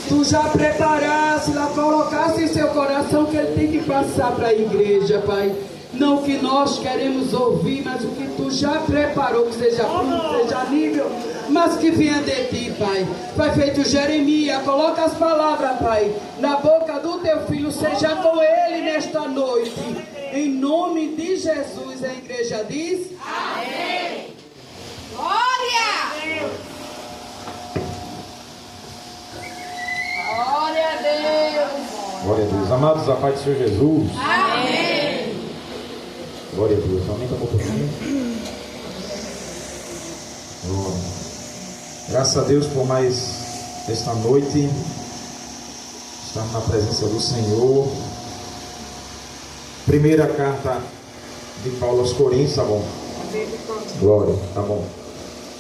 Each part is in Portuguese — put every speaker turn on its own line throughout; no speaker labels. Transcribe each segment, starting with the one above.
Tu já preparaste, lá colocaste em seu coração que ele tem que passar para a igreja, Pai. Não o que nós queremos ouvir, mas o que tu já preparou, que seja fruto, seja nível, mas que venha de ti, Pai. Pai, feito Jeremias, coloca as palavras, Pai, na boca do teu filho, seja com ele nesta noite. Em nome de Jesus, a igreja diz: amém.
Glória! Glória a Deus!
Glória a Deus. Amados, a paz do Senhor Jesus.
Amém!
Glória a Deus. Aumenta um pouquinho. Glória. Graças a Deus por mais esta noite. Estamos na presença do Senhor. Primeira carta de Paulo aos Coríntios, tá bom? Glória, tá bom.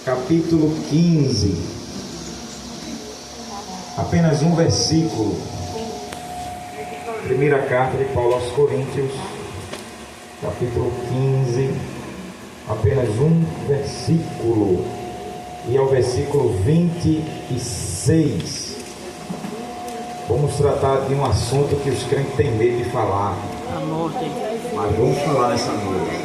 Capítulo 15. Apenas um versículo. Primeira carta de Paulo aos Coríntios, capítulo 15. Apenas um versículo. E é o versículo 26. Vamos tratar de um assunto que os crentes têm medo de falar.
A morte.
Mas vamos falar nessa noite.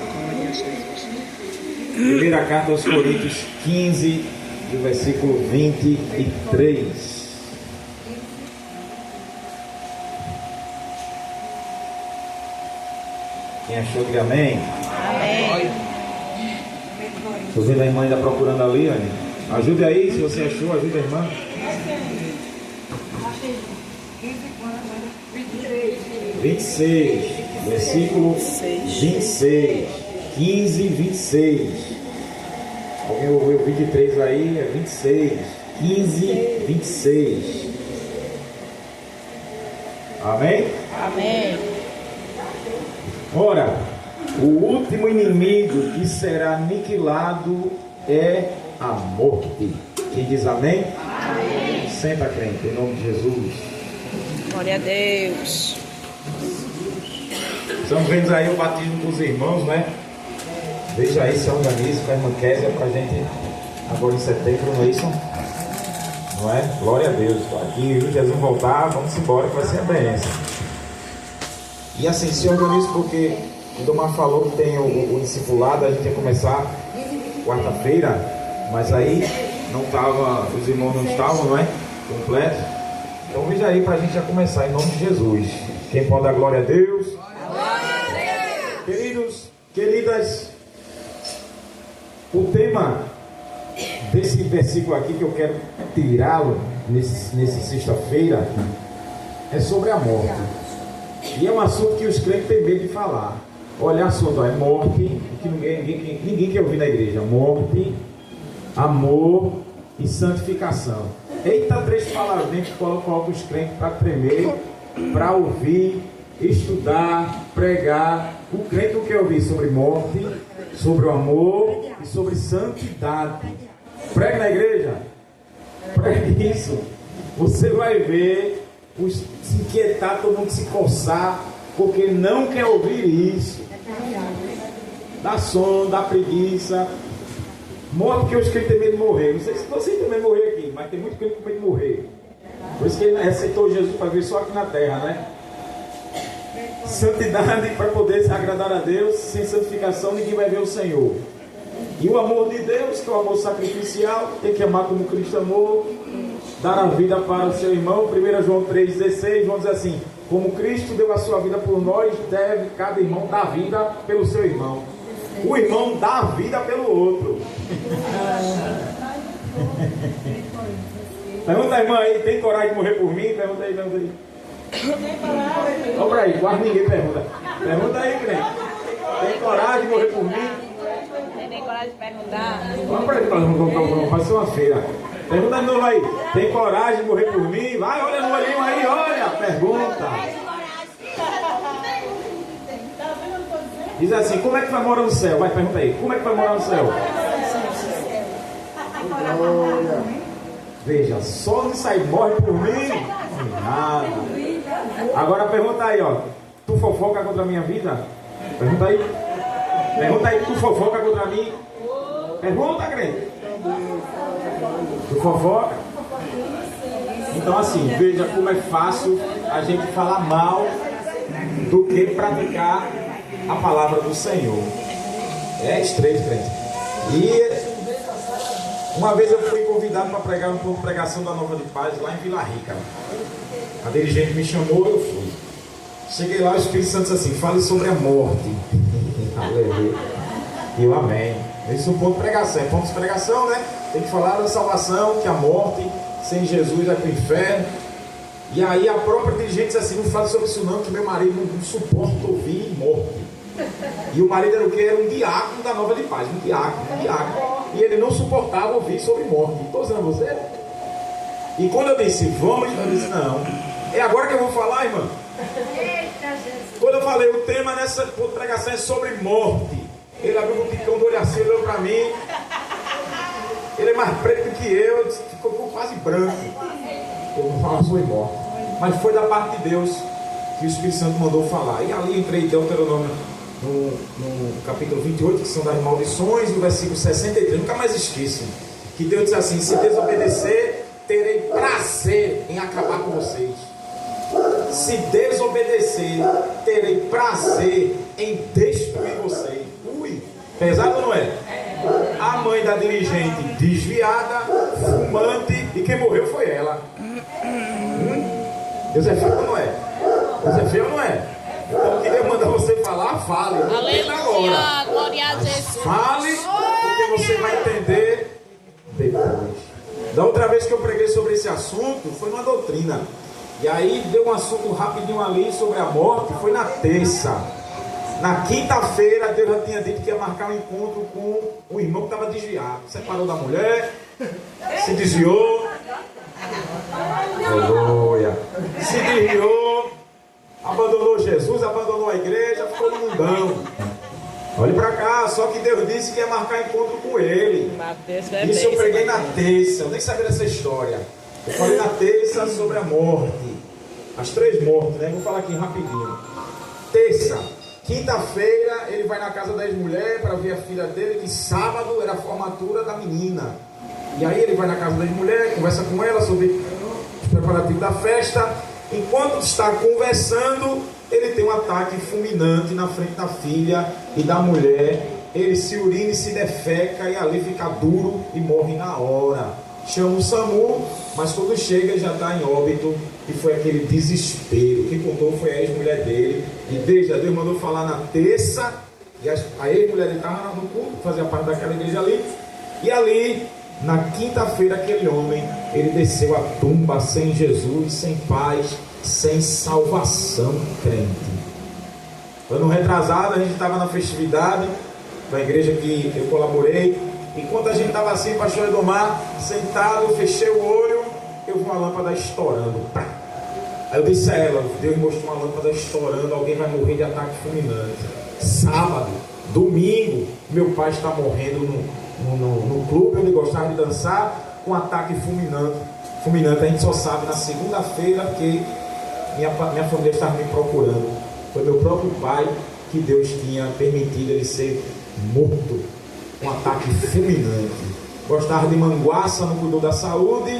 Primeira carta aos Coríntios 15, do versículo 23. Quem achou, diga amém.
Amém!
Estou vendo a irmã ainda procurando ali, Anny. Ajude aí, se você achou, ajude a irmã. 26, versículo 26, 15, 26. Alguém ouviu 23 aí? É 26, 15, 26. Amém?
Amém!
Ora, o último inimigo que será aniquilado é a morte. Quem diz amém?
Amém!
Senta, crente, em nome de Jesus.
Glória a Deus!
Estamos vendo aí o batismo dos irmãos, né? Veja aí, se organiza com a irmã Késia pra gente agora em setembro, não é isso? Não é? Glória a Deus. Aqui, Jesus voltar, vamos embora que vai ser a bênção. E assim, se organiza porque o Domar falou que tem o discipulado, a gente ia começar quarta-feira, mas aí não estava, os irmãos não estavam, não é? Completo. Então veja aí para a gente já começar em nome de Jesus. Quem pode dar glória a Deus?
Glória a Deus!
Queridos, queridas, o tema desse versículo aqui que eu quero tirá-lo nesse sexta-feira é sobre a morte. E é um assunto que os crentes têm medo de falar. Olha só, é morte, que ninguém quer ouvir na igreja. Morte, amor e santificação. Eita, três palavrinhas que colocam os crentes para tremer, para ouvir, estudar, pregar. O crente não quer ouvir sobre morte, sobre o amor e sobre santidade. Pregue na igreja. Pregue isso. Você vai ver se inquietar, todo mundo se coçar, porque não quer ouvir isso. Dá sono, dá preguiça. Morre porque os crentes têm medo de morrer. Não sei se você tem medo de morrer aqui, mas tem muito crente com medo de morrer. Por isso que ele aceitou Jesus para vir só aqui na terra, né? Santidade para poder se agradar a Deus. Sem santificação ninguém vai ver o Senhor. E o amor de Deus, que é o amor sacrificial, tem que amar como Cristo amou, dar a vida para o seu irmão. 1 João 3,16, vamos dizer assim: como Cristo deu a sua vida por nós, deve cada irmão dar vida pelo seu irmão. O irmão dá a vida pelo outro. Pergunta a irmã aí, tem coragem de morrer por mim? Pergunta aí, pergunta aí. Olha pra aí, quase ninguém pergunta. Pergunta aí, crente. Tem coragem de morrer por mim?
Tem coragem de perguntar?
Vamos pra aí, vamos fazer uma feira. Pergunta de novo aí. Tem coragem de morrer por mim? Vai, olha no olhinho aí, olha. Pergunta. Diz assim, como é que vai morar no céu? Vai, pergunta aí. Como é que vai morar no céu? Veja, só de sair morre por mim? Nada. Agora pergunta aí, ó. Tu fofoca contra a minha vida? Pergunta aí. Pergunta aí, tu fofoca contra mim? Pergunta, crente. Tu fofoca? Não Então assim, veja como é fácil a gente falar mal do que praticar a palavra do Senhor. É estreito, crente. E uma vez eu fui convidado para pregar um pouco de pregação da Nova de Paz lá em Vila Rica. A dirigente me chamou, eu fui. Cheguei lá, o Espírito Santo disse assim: fale sobre a morte. Aleluia. E eu amém. Esse é um ponto de pregação. É ponto de pregação, né? Tem que falar da salvação, que a morte sem Jesus é para o inferno. E aí a própria dirigente disse assim: não fale sobre isso não, que meu marido não suporta ouvir morte. E o marido era o quê? Era um diácono da Nova de Paz. Um diácono. E ele não suportava ouvir sobre morte. Estou dizendo a você? E quando eu disse, vamos, eu disse, não. É agora que eu vou falar, irmã. Quando eu falei, o tema nessa pregação é sobre morte. Ele abriu um picão do olho assim, olhou para mim. Ele é mais preto que eu, ficou quase branco. Eu vou falar sobre morte. Mas foi da parte de Deus que o Espírito Santo mandou falar. E ali entrei em Deuteronômio no capítulo 28, que são das maldições, no versículo 63. Nunca mais esqueço. Que Deus diz assim: se desobedecer, terei prazer em acabar com vocês. Se desobedecer, terei prazer em destruir vocês. Ui, pesado ou não é? A mãe da dirigente desviada, fumante, e quem morreu foi ela. Deus é feio ou não é? Deus é feio ou não é? Então eu queria mandar você falar, fale.
Aleluia, glória a Jesus.
Fale, porque você vai entender depois. Da outra vez que eu preguei sobre esse assunto, foi numa doutrina. E aí deu um assunto rapidinho ali sobre a morte, foi na terça. Na quinta-feira, Deus já tinha dito que ia marcar um encontro com o irmão que estava desviado. Separou da mulher, se desviou. Aleluia. Se desviou, abandonou Jesus, abandonou a igreja, ficou no mundão. Olhe para cá, só que Deus disse que ia marcar encontro com ele. Isso eu preguei na terça, eu nem sabia dessa história. Eu falei na terça sobre a morte. As 3 mortes, né? Vou falar aqui rapidinho. Terça, quinta-feira, ele vai na casa das mulheres para ver a filha dele, que sábado era a formatura da menina. E aí ele vai na casa das mulheres, conversa com ela sobre os preparativos da festa. Enquanto está conversando, ele tem um ataque fulminante na frente da filha e da mulher. Ele se urina e se defeca e ali fica duro e morre na hora. Chama o SAMU, mas quando chega ele já está em óbito. E foi aquele desespero. Quem contou foi a ex-mulher dele. E veja, Deus mandou falar na terça. E a ex-mulher dele estava no culto, fazia parte daquela igreja ali. E ali, na quinta-feira, aquele homem, ele desceu a tumba sem Jesus, sem paz, sem salvação, crente. Ano retrasado, a gente estava na festividade da igreja que eu colaborei. Enquanto a gente estava assim, pastor Edomar, sentado, eu fechei o olho, eu vi uma lâmpada estourando. Aí eu disse a ela: Deus mostrou uma lâmpada estourando, alguém vai morrer de ataque fulminante. Sábado, domingo, meu pai está morrendo no clube onde gostava de dançar, com ataque fulminante. A gente só sabe na segunda-feira que minha família estava me procurando. Foi meu próprio pai que Deus tinha permitido ele ser morto. Um ataque fulminante. Gostava de manguaça, não cuidou da saúde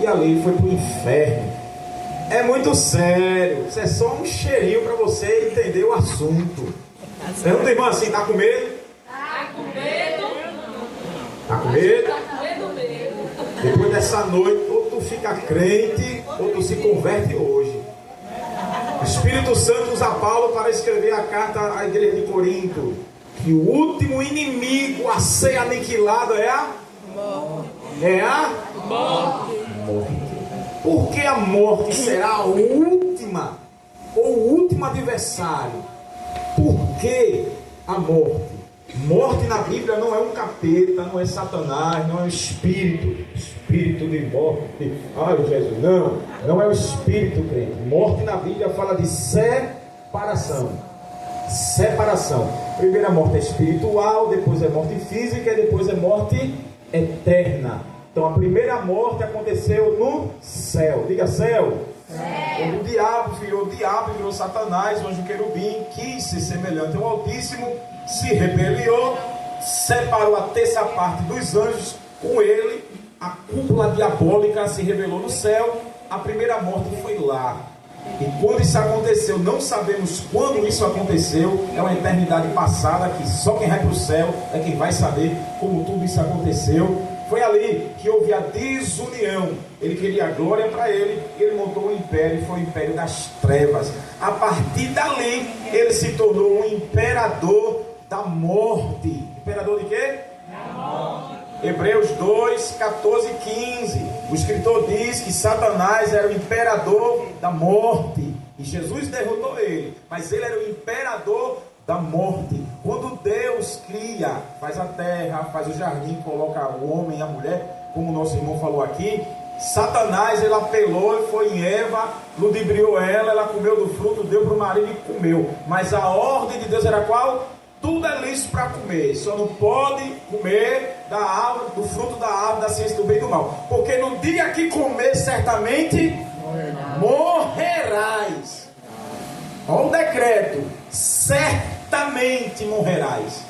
e ali foi para o inferno. É muito sério. Isso é só um cheirinho para você entender o assunto. Pergunta, irmão, assim: tá com medo?
Tá com medo?
Tá com medo?
Tá com medo mesmo.
Depois dessa noite, ou tu fica crente ou tu se converte hoje. O Espírito Santo usa Paulo para escrever a carta à igreja de Corinto. Que o último inimigo a ser aniquilado é a morte. É a morte. Por que a morte será a última ou o último adversário? Por que a morte? Morte na Bíblia não é um capeta, não é Satanás, não é um espírito de morte. Ai, Jesus, não é o espírito, crente. Morte na Bíblia fala de separação. Primeiro a morte é espiritual, depois é morte física e depois é morte eterna. Então a primeira morte aconteceu no céu. Diga céu. Quando o diabo virou Satanás, o anjo querubim, quis ser semelhante ao Altíssimo, se rebeliou, separou a terça parte dos anjos com ele, a cúpula diabólica se rebelou no céu, a primeira morte foi lá. E quando isso aconteceu, não sabemos quando isso aconteceu, é uma eternidade passada, que só quem vai para o céu é quem vai saber como tudo isso aconteceu. Foi ali que houve a desunião. Ele queria a glória para ele, e ele montou um império, e foi o império das trevas. A partir dali, ele se tornou um imperador da morte. Imperador de quê? Da morte. Hebreus 2, 14 e 15. O escritor diz que Satanás era o imperador da morte. E Jesus derrotou ele, mas ele era o imperador da morte. Quando Deus cria, faz a terra, faz o jardim, coloca o homem e a mulher, como o nosso irmão falou aqui, Satanás, ele apelou e foi em Eva, ludibriou ela comeu do fruto, deu para o marido e comeu. Mas a ordem de Deus era qual? Tudo é lícito para comer, só não pode comer da árvore, do fruto da árvore da ciência do bem e do mal, porque no dia que comer, certamente morrerás. Olha o decreto: certamente morrerás.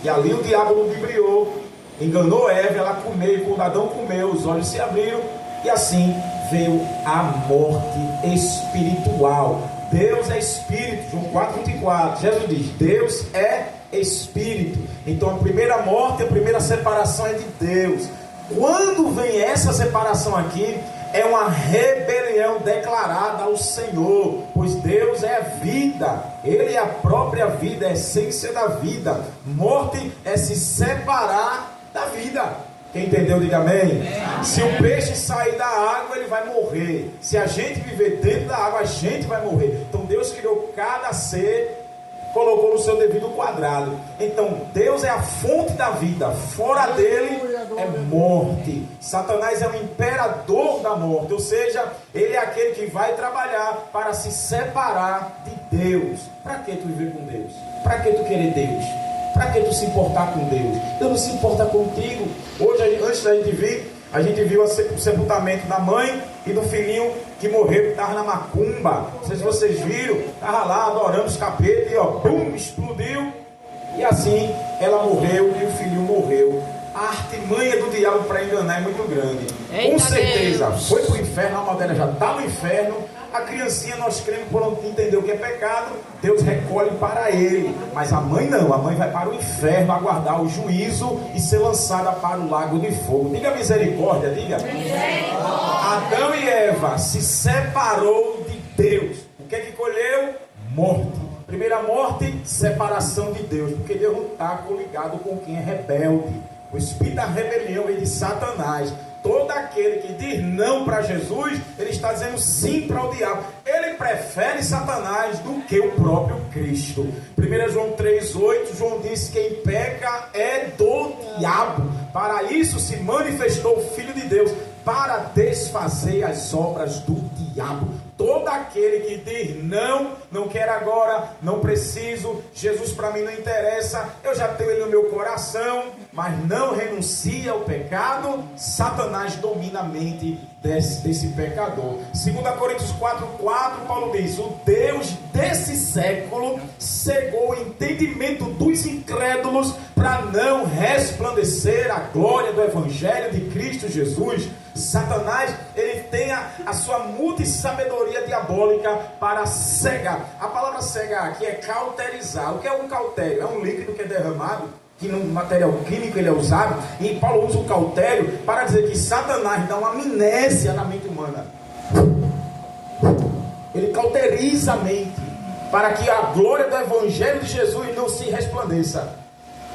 E ali o diabo ludibriou, enganou Eva, ela comeu, e quando Adão comeu, os olhos se abriram, e assim veio a morte espiritual. Deus é espírito, João 4,24. Jesus diz: Deus é espírito. Então a primeira morte, a primeira separação é de Deus. Quando vem essa separação aqui, é uma rebelião declarada ao Senhor, pois Deus é a vida, Ele é a própria vida, é a essência da vida. Morte é se separar da vida. Quem entendeu, diga amém. Se o peixe sair da água, ele vai morrer. Se a gente viver dentro da água, a gente vai morrer. Então Deus criou cada ser, colocou no seu devido quadrado. Então Deus é a fonte da vida, fora dele é morte. Satanás é o imperador da morte, ou seja, ele é aquele que vai trabalhar para se separar de Deus. Para que tu viver com Deus? Para que tu querer Deus? Para que tu se importar com Deus? Deus não se importa contigo. Hoje, antes da gente vir, a gente viu o sepultamento da mãe e do filhinho que morreu, que estava na macumba. Não sei se vocês viram, estava lá adorando os capetas e ó, bum, explodiu. E assim ela morreu e o filhinho morreu. A artimanha do diabo para enganar é muito grande.
Eita,
com certeza,
Deus.
foi para o inferno, a alma dela já está no inferno. A criancinha, nós cremos, por não entender o que é pecado, Deus recolhe para ele. Mas a mãe não, a mãe vai para o inferno aguardar o juízo e ser lançada para o lago de fogo. Diga misericórdia, diga. Adão e Eva se separou de Deus. O que é que colheu? Morte. Primeira morte, separação de Deus, porque Deus não está coligado com quem é rebelde. O espírito da rebelião é de Satanás. Todo aquele que diz não para Jesus, ele está dizendo sim para o diabo. Ele prefere Satanás do que o próprio Cristo. 1 João 3,8, João diz: quem peca é do diabo. Para isso se manifestou o Filho de Deus, para desfazer as obras do diabo. Todo aquele que diz não, não quero agora, não preciso, Jesus para mim não interessa, eu já tenho ele no meu coração, mas não renuncia ao pecado, Satanás domina a mente desse pecador. 2 Coríntios 4,4, Paulo diz: o Deus desse século cegou o entendimento dos incrédulos para não resplandecer a glória do Evangelho de Cristo Jesus. Satanás, ele tem a sua multissabedoria diabólica para cegar. A palavra cegar aqui é cauterizar. O que é um cautério? É um líquido que é derramado, que no material químico ele é usado, e Paulo usa o cautério para dizer que Satanás dá uma amnésia na mente humana. Ele cauteriza a mente para que a glória do Evangelho de Jesus não se resplandeça.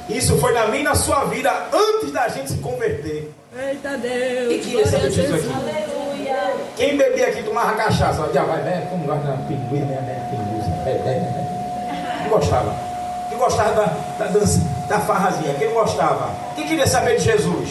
Isso foi na minha e na sua vida antes da gente se converter.
Eita Deus!
Quem queria saber Jesus aqui?
Aleluia!
Quem bebia aqui tomava cachaça? Já vai, né? Como gosta da pinguinha, né? Quem gostava? Quem gostava da dança, da farrazinha? Quem gostava? Quem queria saber de Jesus?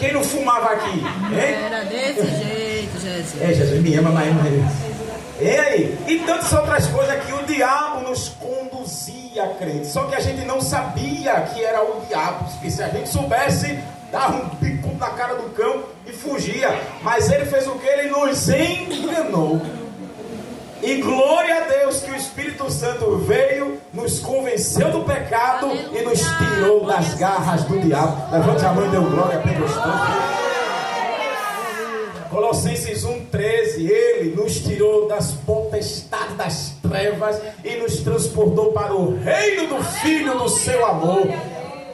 Quem não fumava aqui? Hein?
Era desse jeito, Jesus.
É, Jesus me ama, mas não é. E aí? E tantas outras coisas que o diabo nos conduzia a crente. Só que a gente não sabia que era o diabo. Porque se a gente soubesse, dava um bico na cara do cão e fugia. Mas ele fez o que? Ele nos enganou. E glória a Deus que o Espírito Santo veio, nos convenceu do pecado, aleluia, e nos tirou das garras do diabo. Levante a mão e dê glória a Deus. Colossenses 1:3 13, Ele nos tirou das potestades das trevas e nos transportou para o reino do Filho do seu amor.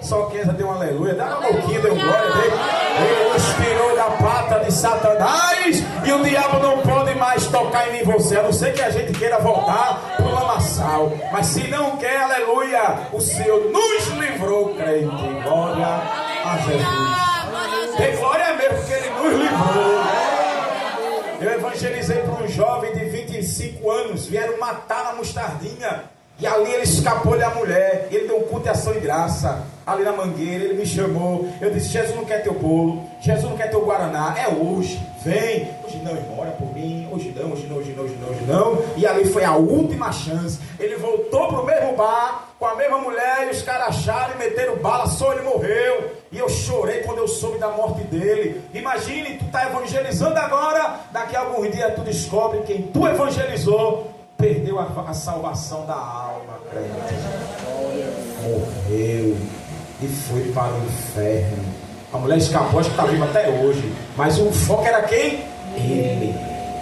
Só quem já deu um aleluia, dá uma boquinha, deu glória dele. Ele nos tirou da pata de Satanás e o diabo não pode mais tocar em mim e você, a não ser que a gente queira voltar para o lamaçal. Mas se não quer, aleluia, o Senhor nos livrou, crente. Glória a Jesus. Tem glória mesmo, porque Ele nos livrou. Eu evangelizei para um jovem de 25 anos, vieram matar na mostardinha. E ali ele escapou da mulher. Ele deu um culto de ação e graça ali na Mangueira. Ele me chamou. Eu disse: Jesus não quer teu bolo, Jesus não quer teu guaraná, é hoje, vem. Hoje não, irmão, ora por mim. Hoje não, hoje não, hoje não, hoje não, hoje não. E ali foi a última chance. Ele voltou pro mesmo bar com a mesma mulher, e os caras acharam e meteram bala, só ele morreu. E eu chorei quando eu soube da morte dele. Imagine, tu tá evangelizando agora, daqui a alguns dias tu descobre quem tu evangelizou perdeu a salvação da alma, crente. Morreu e foi para o inferno. A mulher escapou, acho que está viva até hoje. Mas o foco era quem? Ele.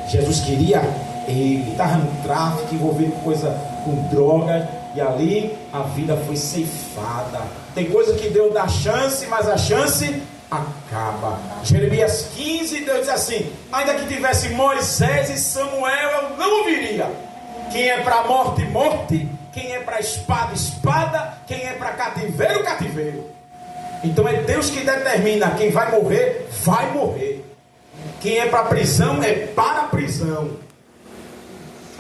Jesus queria ele. Estava no tráfico, envolvido com drogas. E ali a vida foi ceifada. Tem coisa que Deus dá chance, mas a chance acaba. Jeremias 15, Deus diz assim: ainda que tivesse Moisés e Samuel, eu não viria. Quem é para a morte, morte. Quem é para a espada, espada. Quem é para cativeiro, cativeiro. Então é Deus que determina. Quem vai morrer, vai morrer. Quem é para a prisão, é para a prisão.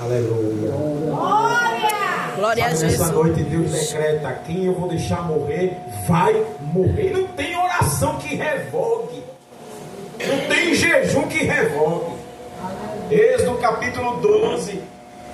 Aleluia.
Glória a Jesus.
Nessa noite Deus decreta: quem eu vou deixar morrer, vai morrer. Não tem oração que revogue. Não tem jejum que revogue. Êxodo capítulo 12.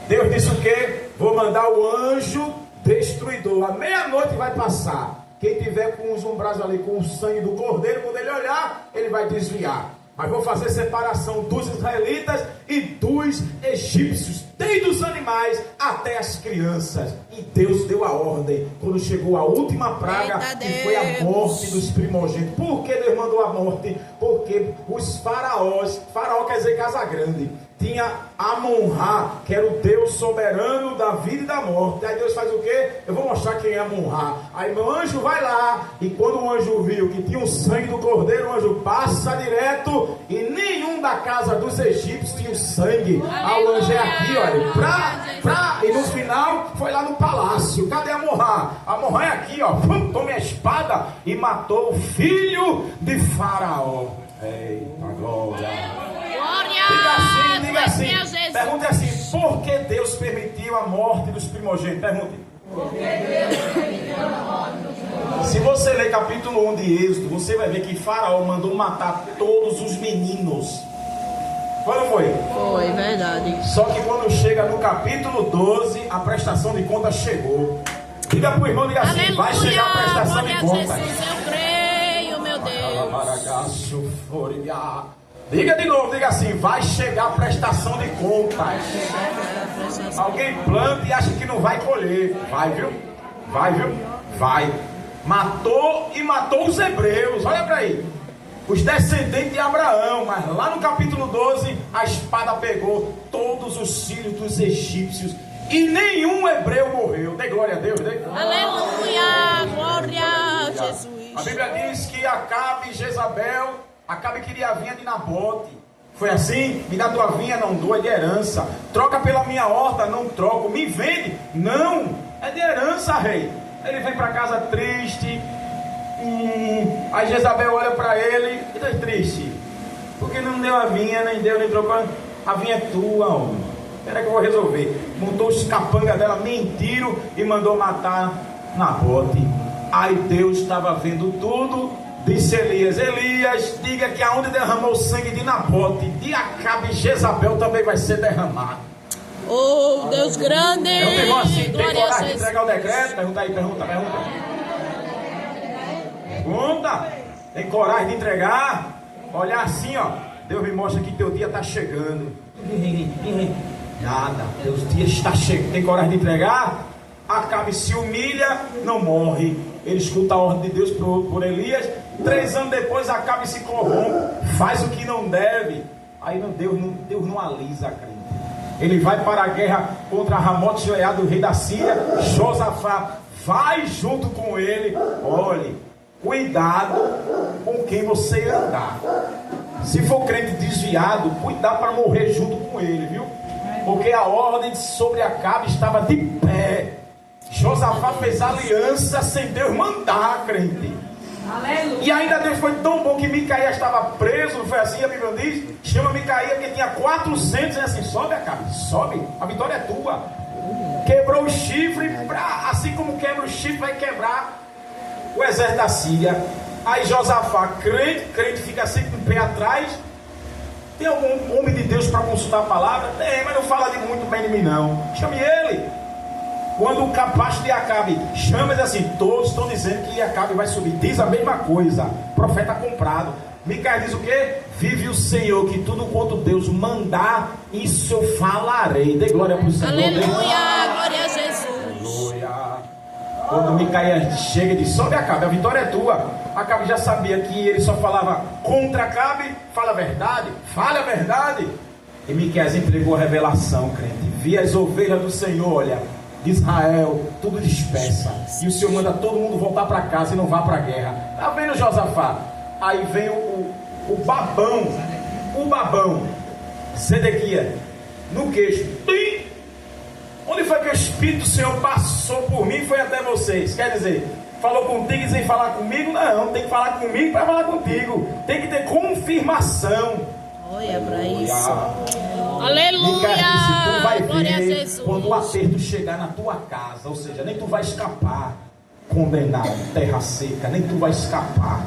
Deus disse o quê? Vou mandar o anjo destruidor. À meia-noite vai passar. Quem tiver com os umbrais ali, com o sangue do cordeiro, quando ele olhar, ele vai desviar. Mas vou fazer separação dos israelitas e dos egípcios, desde os animais até as crianças. E Deus deu a ordem quando chegou a última praga, que foi a morte dos primogênitos. Por que Deus mandou a morte? Porque os faraós, faraó quer dizer casa grande, tinha Amon-Ra, que era o Deus soberano da vida e da morte. Aí Deus faz o quê? Eu vou mostrar quem é Amon-Ra. Aí meu anjo vai lá, e quando o anjo viu que tinha o sangue do cordeiro, o anjo passa direto, e nenhum da casa dos egípcios tinha o sangue. Aí o anjo é aqui, olha, e no final foi lá no palácio. Cadê Amon-Ra? Amon-Ra é aqui, ó, tome a espada e matou o filho de Faraó. Eita glória! Diga assim, pergunte assim: por que Deus permitiu a morte dos primogênitos? Pergunte. Porque Deus permitiu a morte dos primogênitos. Se você ler capítulo 1 de Êxodo, você vai ver que Faraó mandou matar todos os meninos. Foi ou não foi?
Foi, verdade.
Só que quando chega no capítulo 12, a prestação de contas chegou. Diga para o irmão, diga assim: aleluia, vai chegar a prestação de contas.
Jesus, eu creio, meu Deus.
Diga de novo, diga assim: vai chegar a prestação de contas. Alguém planta e acha que não vai colher. Vai, viu? Vai, viu? Vai. Matou e matou os hebreus. Olha para aí. Os descendentes de Abraão. Mas lá no capítulo 12, a espada pegou todos os filhos dos egípcios. E nenhum hebreu morreu. Dê glória a Deus. Dê.
Aleluia. Glória a Jesus.
A Bíblia diz que Acabe e Jezabel, Acabe queria a vinha de Nabote. Foi assim: me dá tua vinha, não dou, é de herança. Troca pela minha horta, não troco. Me vende, não, é de herança, rei. Ele vem para casa triste. Aí Jezabel olha para ele e está triste. Porque não deu a vinha, nem deu, nem trocou. A vinha é tua, homem. Espera que eu vou resolver. Montou os capangas dela, mentiram e mandou matar Nabote. Aí Deus estava vendo tudo. Disse Elias: Elias, diga que aonde derramou o sangue de Nabote, de Acabe e Jezabel também vai ser derramado.
Oh, Deus grande!
Eu digo assim: tem coragem de entregar o decreto? Pergunta aí, pergunta. Pergunta. Tem coragem de entregar? Olhar assim, ó. Deus me mostra que teu dia está chegando. Nada, Deus dia está chegando. Tem coragem de entregar? Acabe se humilha, não morre. Ele escuta a ordem de Deus por Elias. 3 anos depois, Acabe se corrompe, faz o que não deve. Aí Deus não alisa, crente. Ele vai para a guerra contra Ramote Gileade, o rei da Síria. Josafá vai junto com ele. Olhe, cuidado com quem você andar. Se for crente desviado, cuidado para morrer junto com ele, viu? Porque a ordem sobre Acabe estava de pé. Josafá fez aliança sem Deus mandar, crente. Aleluia. E ainda Deus foi tão bom que Micaías estava preso, não foi assim? A Bíblia diz, chama Micaías porque tinha 400, e assim, sobe, Acabe, sobe, a vitória é tua. Quebrou o chifre, assim como quebra o chifre, vai quebrar o exército da Síria. Aí Josafá, crente fica sempre um pé atrás. Tem algum homem de Deus para consultar a palavra? Tem, mas não fala de muito bem de mim não. Chame ele. Quando o capacho de Acabe chama, diz assim, todos estão dizendo que Acabe vai subir. Diz a mesma coisa, profeta comprado. Micaías diz o quê? Vive o Senhor, que tudo quanto Deus mandar, isso eu falarei. Dê glória para o Senhor.
Aleluia, glória a Jesus.
Aleluia. Quando Micaías chega e diz, sobe Acabe, a vitória é tua. Acabe já sabia que ele só falava contra Acabe, fala a verdade, fale a verdade. E Micaías entregou a revelação, crente. Vi as ovelhas do Senhor, olha, de Israel, tudo dispersa. E o Senhor manda todo mundo voltar para casa e não vá para a guerra. Tá vendo, Josafá? Aí vem o babão, Zedequias, no queixo. Pim! Onde foi que o Espírito do Senhor passou por mim e foi até vocês? Quer dizer, falou contigo e sem falar comigo? Não, tem que falar comigo para falar contigo. Tem que ter confirmação.
Olha para isso. Aleluia.
Tu vai
glória a
ver
Jesus.
quando o aperto chegar na tua casa. Ou seja, nem tu vai escapar condenado, terra seca. Nem tu vai escapar.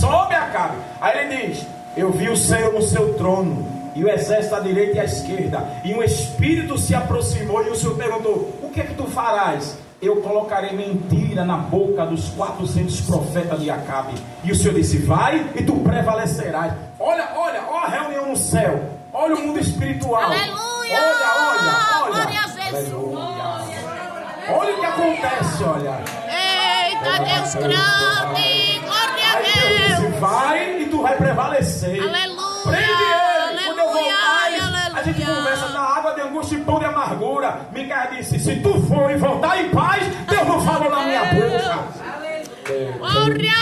Sobe, Acabe. Aí ele diz, eu vi o Senhor no seu trono, e o exército à direita e à esquerda, e um espírito se aproximou, e o Senhor perguntou, o que é que tu farás? Eu colocarei mentira na boca dos 400 profetas de Acabe. E o Senhor disse, vai e tu prevalecerás. Olha a reunião no céu, olha o mundo espiritual.
Aleluia.
Olha.
Glória a Jesus.
Aleluia. Olha o que acontece, olha.
Eita, Deus grande, glória a
Aí Deus disse, vai e tu vai prevalecer.
Aleluia.
Prende ele. Quando eu voltar,
Aleluia.
a gente conversa da água de angústia e pão de amargura. Micaías disse, se tu for e voltar em paz, Deus não falou na minha boca.
Glória,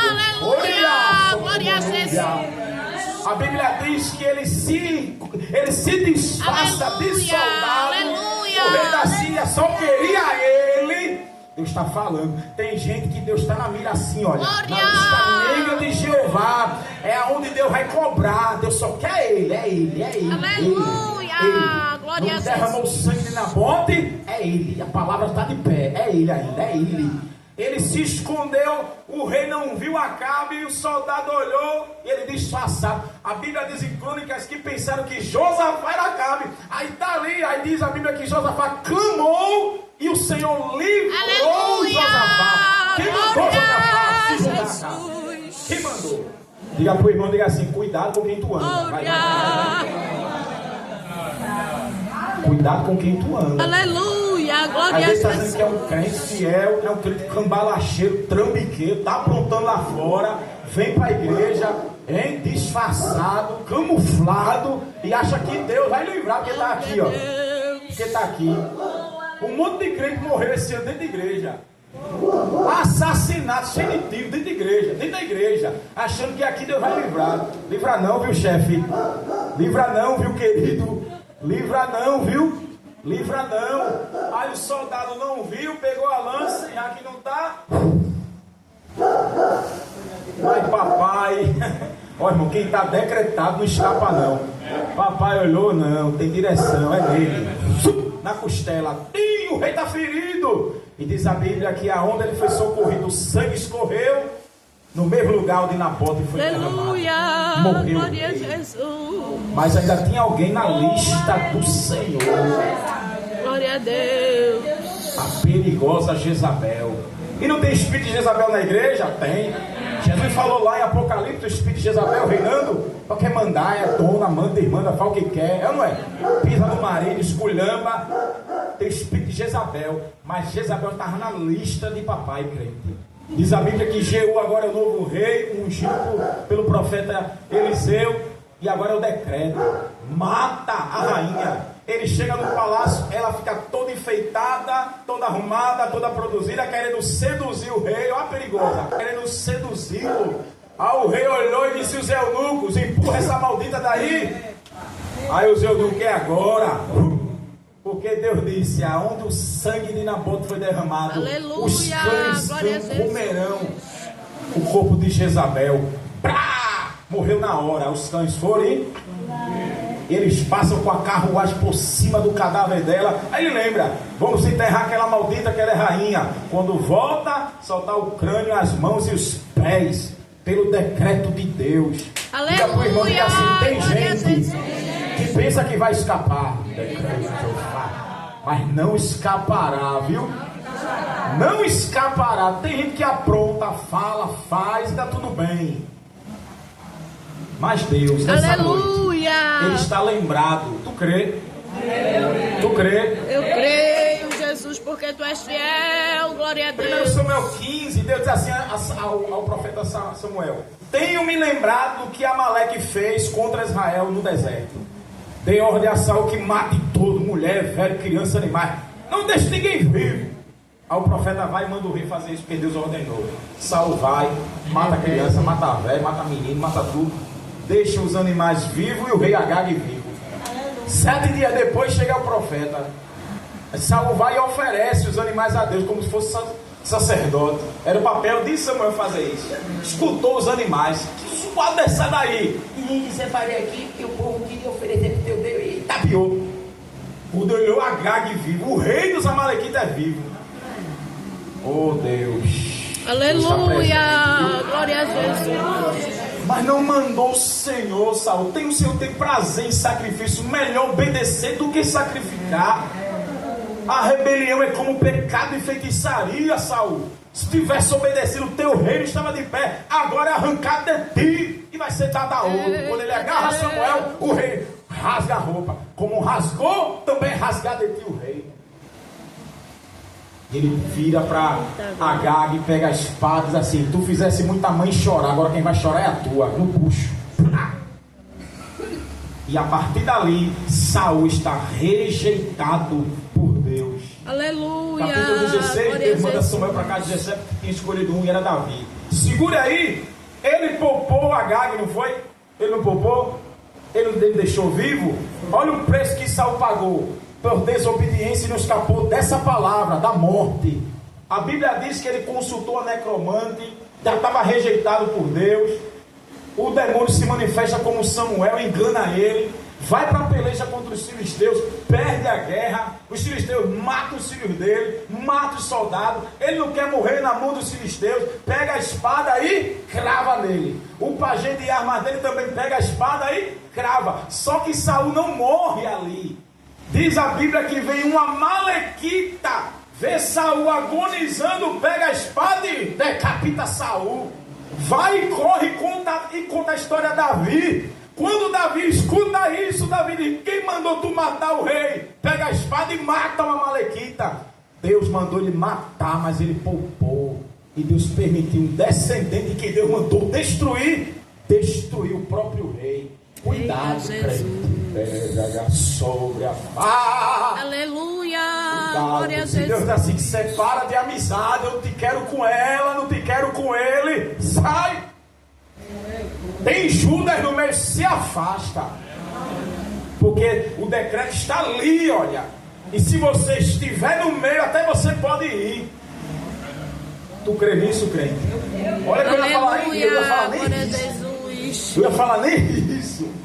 aleluia, glória a Jesus.
A Bíblia diz que ele se disfarça de soldado.
Aleluia.
O rei da Síria só queria ele. Deus está falando. Tem gente que Deus está na mira assim, olha.
Glória.
Na lista negra de Jeová. É aonde Deus vai cobrar. Deus só quer ele. É ele.
Aleluia.
Ele.
Glória a
Não derramou o sangue na bote. É ele. A palavra está de pé. É ele ainda. É ele. Ele se escondeu, o rei não viu Acabe, e o soldado olhou, e ele disfarçado. A Bíblia diz em Crônicas que pensaram que Josafá era Acabe. Aí está ali, aí diz a Bíblia que Josafá clamou, e o Senhor livrou
Aleluia.
Josafá. Quem mandou Josafá?
Jesus.
Quem mandou? Diga para o irmão, diga assim, cuidado com quem tu anda. Vai. Cuidado com quem tu anda.
Aleluia, glória
Às
a
vezes está dizendo
Jesus.
que é um crente fiel, é um crente cambalacheiro, trambiqueiro, está aprontando lá fora, vem para a igreja, hein, disfarçado, camuflado, e acha que Deus vai livrar, porque está aqui, ó. Porque está aqui. Um monte de crente morreu esse ano dentro da igreja. Assassinato, cheio de tiro dentro da igreja, achando que aqui Deus vai livrar. Livra não, viu, chefe? Livra não, viu, querido? Livra não, viu? Livra não. Aí o soldado não viu, pegou a lança e aqui não tá. Ai, papai. Ó, irmão, quem tá decretado não escapa não. Papai olhou, não, tem direção, é nele. Na costela. Ih, o rei tá ferido. E diz a Bíblia que aonde ele foi socorrido, o sangue escorreu no mesmo lugar onde Nabote foi derramado.
Aleluia,
Morreu.
glória a Jesus.
Mas ainda tinha alguém na lista do Senhor.
Glória a Deus.
A perigosa Jezabel. E não tem espírito de Jezabel na igreja? Tem. Jesus falou lá em Apocalipse, o espírito de Jezabel reinando. Só quer mandar, é dona, manda, irmã, fala o que quer. É ou não é? Pisa no marido, esculhamba. Tem espírito de Jezabel. Mas Jezabel estava na lista de papai, crente. Diz a Bíblia que Jeú agora é o novo rei, ungido pelo profeta Eliseu. E agora é o decreto. Mata a rainha. Ele chega no palácio, ela fica toda enfeitada, toda arrumada, toda produzida, querendo seduzir o rei. Olha a perigosa, querendo seduzi-lo. Aí o rei olhou e disse: os eunucos, empurra essa maldita daí. Aí os eunucos: é agora. Porque Deus disse: aonde o sangue de Nabote foi derramado,
Aleluia,
os cães
glória a Deus.
comerão o corpo de Jezabel. Prá! Morreu na hora. Os cães foram e eles passam com a carruagem por cima do cadáver dela. Aí ele lembra: vamos enterrar aquela maldita que ela é rainha. Quando volta, soltar o crânio, as mãos e os pés, pelo decreto de Deus.
Aleluia,
Diga pro irmão, diga assim: tem
glória a
gente
Jesus.
que pensa que vai escapar, mas não escapará, viu? Não escapará. Tem gente que apronta, fala, faz, dá tudo bem. Mas Deus, nessa noite, Ele está lembrado. Tu crê? Tu crê?
Eu creio, Jesus, porque Tu és fiel. Glória a
1
Deus.
Samuel 15, Deus diz assim ao profeta Samuel: tenho me lembrado do que Amaleque fez contra Israel no deserto. Dei ordem a Saul que mate todo, mulher, velho, criança, animais. Não deixe ninguém vivo. Aí o profeta vai e manda o rei fazer isso, porque Deus ordenou. Saul vai, mata a criança, mata a velha, mata a menina, mata tudo. Deixa os animais vivos e o rei Agag vivo. 7 dias depois chega o profeta. Saul vai e oferece os animais a Deus como se fosse sacerdote. Era o papel de Samuel fazer isso. Escutou os animais. Pode descer daí. E separei aqui que o povo queria oferecer para o teu Deus. E tapiou. O Deus Agag vivo. O rei dos amalequitas é vivo. Oh Deus.
Aleluia, glória a Jesus.
Mas não mandou o Senhor, Saul. O Senhor tem prazer em sacrifício. Melhor obedecer do que sacrificar. A rebelião é como pecado e feitiçaria, Saul. Se tivesse obedecido, o teu reino estava de pé. Agora é arrancado de ti e vai ser dado a outro. Quando ele agarra Samuel, o rei rasga a roupa. Como rasgou, também rasgar de ti o rei. Ele vira para Agag e pega a espada e diz assim: tu fizesse muita mãe chorar, agora quem vai chorar é a tua, no bucho. E a partir dali, Saul está rejeitado por Deus.
Aleluia.
Capítulo 16, Deus manda Samuel para cá, 17, tinha escolhido um e era Davi. Segure aí, ele poupou Agag, não foi? Ele não poupou? Ele não deixou vivo? Olha o preço que Saul pagou por desobediência e não escapou dessa palavra, da morte. A Bíblia diz que ele consultou a necromante, já estava rejeitado por Deus. O demônio se manifesta como Samuel, engana ele, vai para a peleja contra os filisteus, perde a guerra, os filisteus matam os filhos dele, matam os soldados, ele não quer morrer na mão dos filisteus, pega a espada e crava nele. O pajem de armas dele também pega a espada e crava, só que Saul não morre ali. Diz a Bíblia que vem uma amalequita, vê Saul agonizando, pega a espada e decapita Saul. Vai e corre e conta a história a Davi. Quando Davi escuta isso, Davi diz: quem mandou tu matar o rei? Pega a espada e mata uma amalequita. Deus mandou ele matar, mas ele poupou. E Deus permitiu um descendente que Deus mandou destruir o próprio rei. Cuidado, crente. Pega sobre a paz.
Aleluia.
Cuidado.
Glória a
Se Deus diz assim: separa de amizade, eu te quero com ela, não te quero com ele, sai. Tem Judas no meio, se afasta. Porque o decreto está ali, olha. E se você estiver no meio, até você pode ir. Tu crê nisso, crente? Olha que eu ia falar nem isso. Eu ia falar nem isso.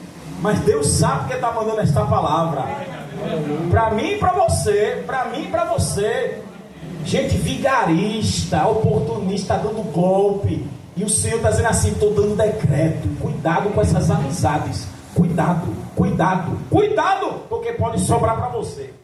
Mas Deus sabe que está mandando esta palavra. Para mim e para você. Para mim e para você. Gente vigarista, oportunista, dando golpe. E o Senhor está dizendo assim: estou dando decreto. Cuidado com essas amizades. Cuidado, cuidado, cuidado. Porque pode sobrar para você.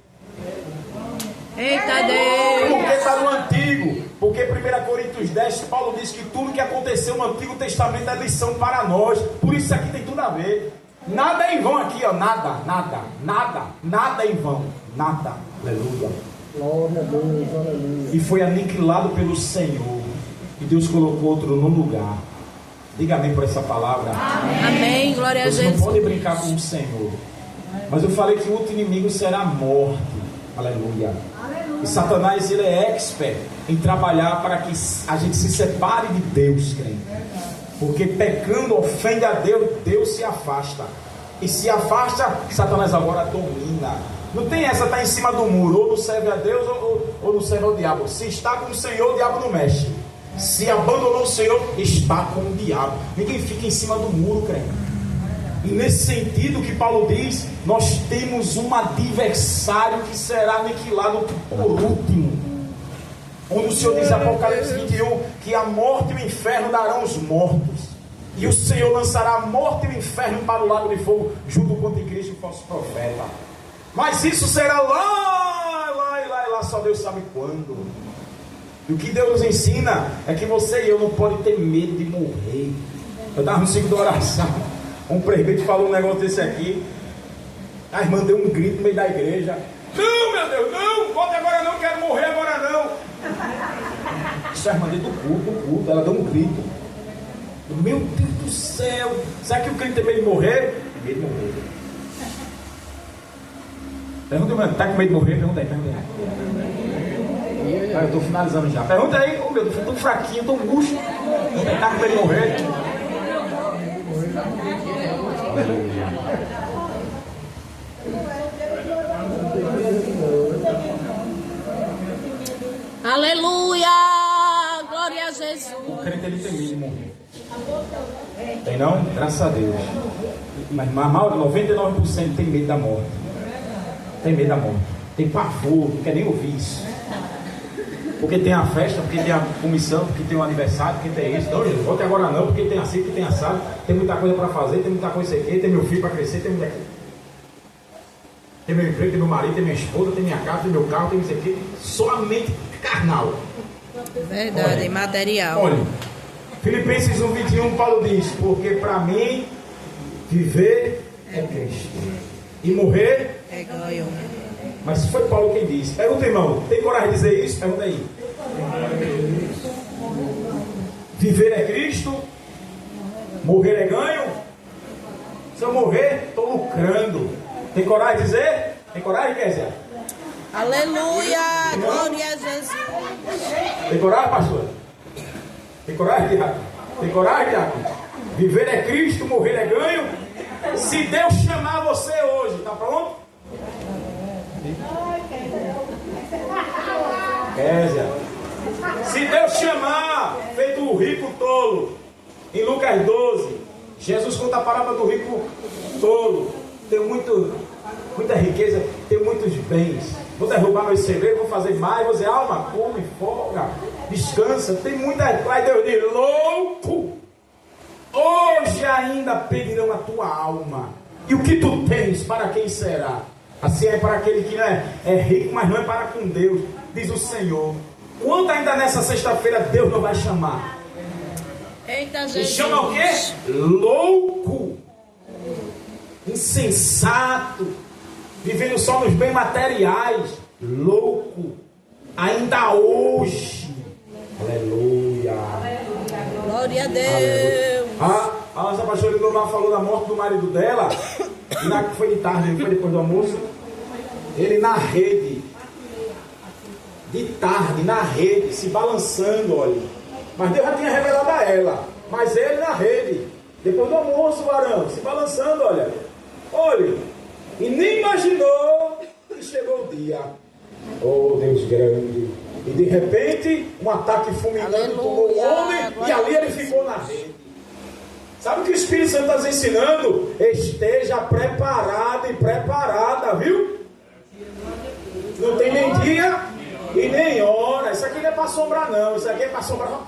Eita Deus.
Porque está no Antigo. Porque 1 Coríntios 10, Paulo diz que tudo que aconteceu no Antigo Testamento é lição para nós. Por isso aqui tem tudo a ver. Nada é em vão aqui, ó. Nada é em vão. Nada. Aleluia.
Glória a Deus, aleluia.
E foi aniquilado pelo Senhor. E Deus colocou outro no lugar. Diga amém por essa palavra.
Amém. Glória a
Você não
Jesus.
pode brincar com o Senhor. Mas eu falei que o último inimigo será a morte. Aleluia. E Satanás, ele é expert em trabalhar para que a gente se separe de Deus, crente. Porque pecando ofende a Deus, Deus se afasta. E se afasta, Satanás agora domina. Não tem essa, está em cima do muro. Ou não serve a Deus ou não serve ao diabo. Se está com o Senhor, o diabo não mexe. Se abandonou o Senhor, está com o diabo. Ninguém fica em cima do muro, crente. E nesse sentido que Paulo diz, nós temos um adversário que será aniquilado por último. Onde o Senhor diz em Apocalipse 21 que a morte e o inferno darão os mortos. E o Senhor lançará a morte e o inferno para o lago de fogo, junto com o anticristo e o falso profeta. Mas isso será lá, só Deus sabe quando. E o que Deus nos ensina é que você e eu não podemos ter medo de morrer. Eu estava no ciclo de oração. Um presbítero falou um negócio desse aqui. A irmã deu um grito no meio da igreja. Não, meu Deus, não, volte agora não, quero morrer agora não. Isso é a irmã dentro do culto, ela deu um grito. Meu Deus do céu, será que o crente tem medo de morrer? Tem medo de morrer. Pergunta, mano, tá com medo de morrer? Pergunta aí. Eu estou finalizando já. Pergunta aí, oh meu Deus, estou fraquinho, estou murcho. Tá com medo de morrer?
Aleluia! Glória a Jesus.
O crente ele tem medo de morrer. Tem não? Graças a Deus. Mas 99% tem medo da morte. Tem medo da morte. Tem pavor, não quer nem ouvir isso. Porque tem a festa, porque tem a comissão, porque tem o aniversário, porque tem isso. Não, Jesus, volte agora não, porque tem assim, porque tem assado. Tem muita coisa para fazer, tem muita coisa aqui, tem meu filho para crescer, tem muita coisa. Tem meu emprego, tem meu marido, tem minha esposa, tem minha casa, tem meu carro, tem isso aqui. Somente carnal.
Verdade,
olha,
material.
Olha, Filipenses 1:21, Paulo diz: porque para mim viver é Cristo e morrer
é ganho.
Mas foi Paulo quem disse. Pergunta, irmão, tem coragem de dizer isso? Pergunta aí. Viver é Cristo, morrer é ganho. Se eu morrer, estou lucrando. Tem coragem de dizer? Tem coragem, Kézia?
Aleluia! Glória a Jesus.
Tem coragem, pastor? Tem coragem, Diácono? Tem coragem, Diácono? Viver é Cristo, morrer é ganho. Se Deus chamar você hoje, tá pronto? Kézia. Se Deus chamar, feito o rico tolo, em Lucas 12, Jesus conta a parábola do rico tolo. Tem muita riqueza, tem muitos bens. Vou derrubar meus segredos, vou fazer mais, vou dizer, alma, come, folga, descansa. Tem muita. Aí Deus diz, louco, hoje ainda pedirão a tua alma. E o que tu tens, para quem será? Assim é para aquele que é rico, mas não é para com Deus, diz o Senhor. Quando ainda nessa sexta-feira Deus não vai chamar?
Eita, Jesus.
Ele chama o quê? Louco, insensato, vivendo só nos bens materiais, louco, ainda hoje. Aleluia.
Glória a Deus.
A nossa pastora Lilomar falou da morte do marido dela. E foi de tarde, foi depois do almoço. Ele na rede, de tarde, na rede, se balançando, olha. Mas Deus já tinha revelado a ela. Mas ele na rede, depois do almoço, varão, se balançando, olha. Olha, e nem imaginou que chegou o dia. Oh, Deus grande. E de repente, um ataque fulminante tomou o homem e ali ele ficou na rede. Sabe o que o Espírito Santo está nos ensinando? Esteja preparado e preparada, viu? Não tem nem dia e nem hora. Isso aqui não é para assombrar, não. Isso aqui é para assombrar.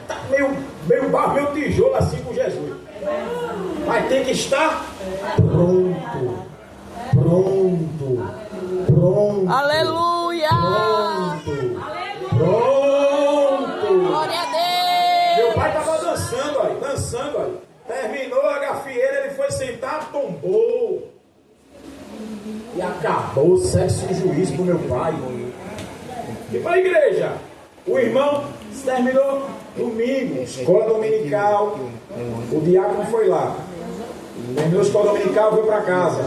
Tá meio barro, meio tijolo assim com Jesus. Mas tem que estar pronto.
Aleluia.
Pronto.
Glória a Deus.
Meu pai estava dançando, olha. Terminou a gafieira, ele foi sentar, tombou. E acabou o sexo e juízo pro meu pai. E para a igreja, o irmão terminou, Domingo, escola dominical, o diácono foi lá. Terminou a escola dominical, foi para casa.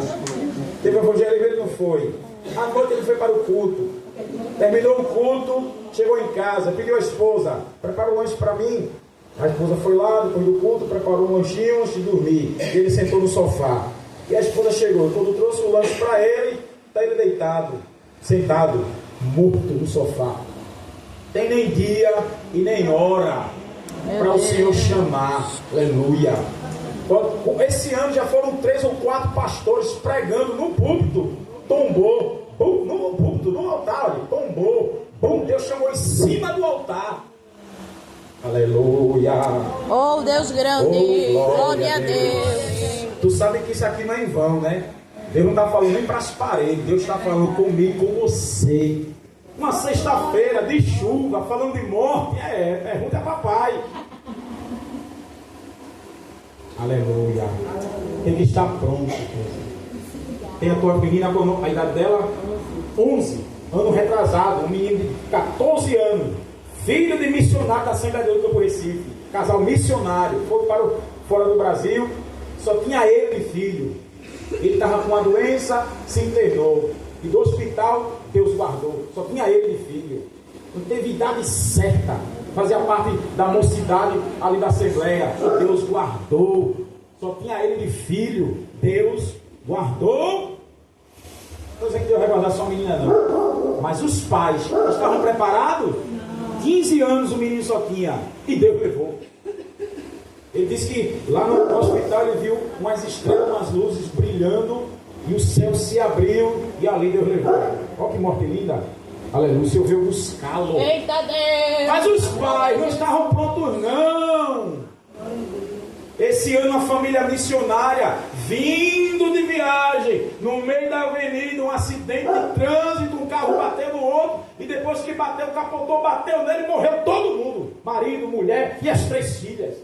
Teve o evangelho, ele não foi. À noite ele foi para o culto. Terminou o culto, chegou em casa, pediu à esposa, prepara o lanche para mim. A esposa foi lá, depois do culto, preparou um lanchinho antes de dormir. Ele sentou no sofá. E a esposa chegou, quando trouxe o lanche para ele, está ele deitado, sentado, morto no sofá. Tem nem dia e nem hora para o Senhor chamar. Aleluia. Esse ano já foram 3 ou 4 pastores pregando no púlpito. Tombou. No púlpito, no altar, tombou. Deus chamou em cima do altar. Aleluia.
Oh, Deus grande. Glória a Deus.
Tu sabe que isso aqui não é em vão, né? Deus não está falando nem para as paredes. Deus está falando comigo, com você. Uma sexta-feira de chuva, falando de morte. Pergunta a papai. Aleluia. Tem que estar pronto. Tem a tua menina, a idade dela, 11, ano retrasado, um menino de 14 anos, filho de missionário da Assembleia de Deus do Recife, casal missionário, foi para fora do Brasil, só tinha ele de filho. Ele estava com uma doença, se internou, e do hospital Deus guardou, só tinha ele de filho. Não teve idade certa, fazia parte da mocidade ali da Assembleia, Deus guardou, só tinha ele de filho, Deus guardou. Não sei que Deus vai guardar só a menina não, mas os pais estavam preparados. 15 anos o menino só tinha, e Deus levou. Ele disse que lá no hospital ele viu umas estrelas, umas luzes brilhando, e o céu se abriu, e ali Deus levou. Olha que morte linda. Aleluia, o Senhor veio buscá-lo.
Eita Deus.
Mas os pais não estavam prontos não. Esse ano a família missionária, vindo de viagem, no meio da avenida, um acidente de trânsito, um carro bateu no outro, e depois que bateu, capotou, bateu nele, morreu todo mundo, marido, mulher e as 3 filhas.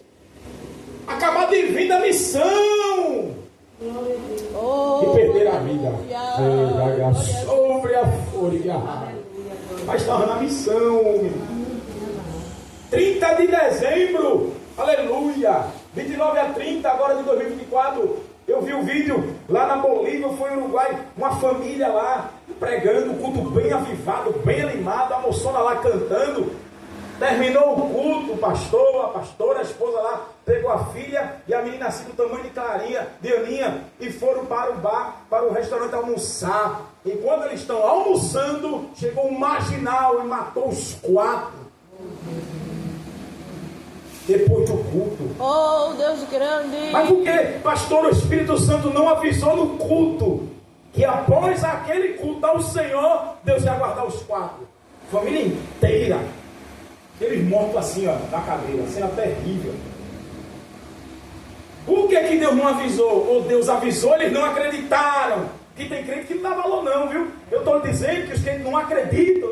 Acabaram de vir da missão e perderam a vida. Sobre a fúria. Mas estava na missão. 30 de dezembro, aleluia, 29 a 30 agora de 2024, eu vi o vídeo lá na Bolívia, foi no Uruguai, uma família lá pregando, um culto bem avivado, bem animado, a moçona lá cantando. Terminou o culto, o pastor, a pastora, a esposa lá pegou a filha e a menina assim do tamanho de Clarinha, de Aninha, e foram para o bar, para o restaurante almoçar. Enquanto eles estão almoçando, chegou um marginal e matou os 4. Depois do culto.
Oh, Deus grande.
Mas por que, pastor, o Espírito Santo não avisou no culto que após aquele culto ao Senhor, Deus ia guardar os 4? Família inteira. Eles mortos assim, ó, na cadeira, cena terrível. Por que que Deus não avisou? Ou Deus avisou, eles não acreditaram. Que tem crente que não dá valor não, viu? Eu estou dizendo que os crentes não acreditam.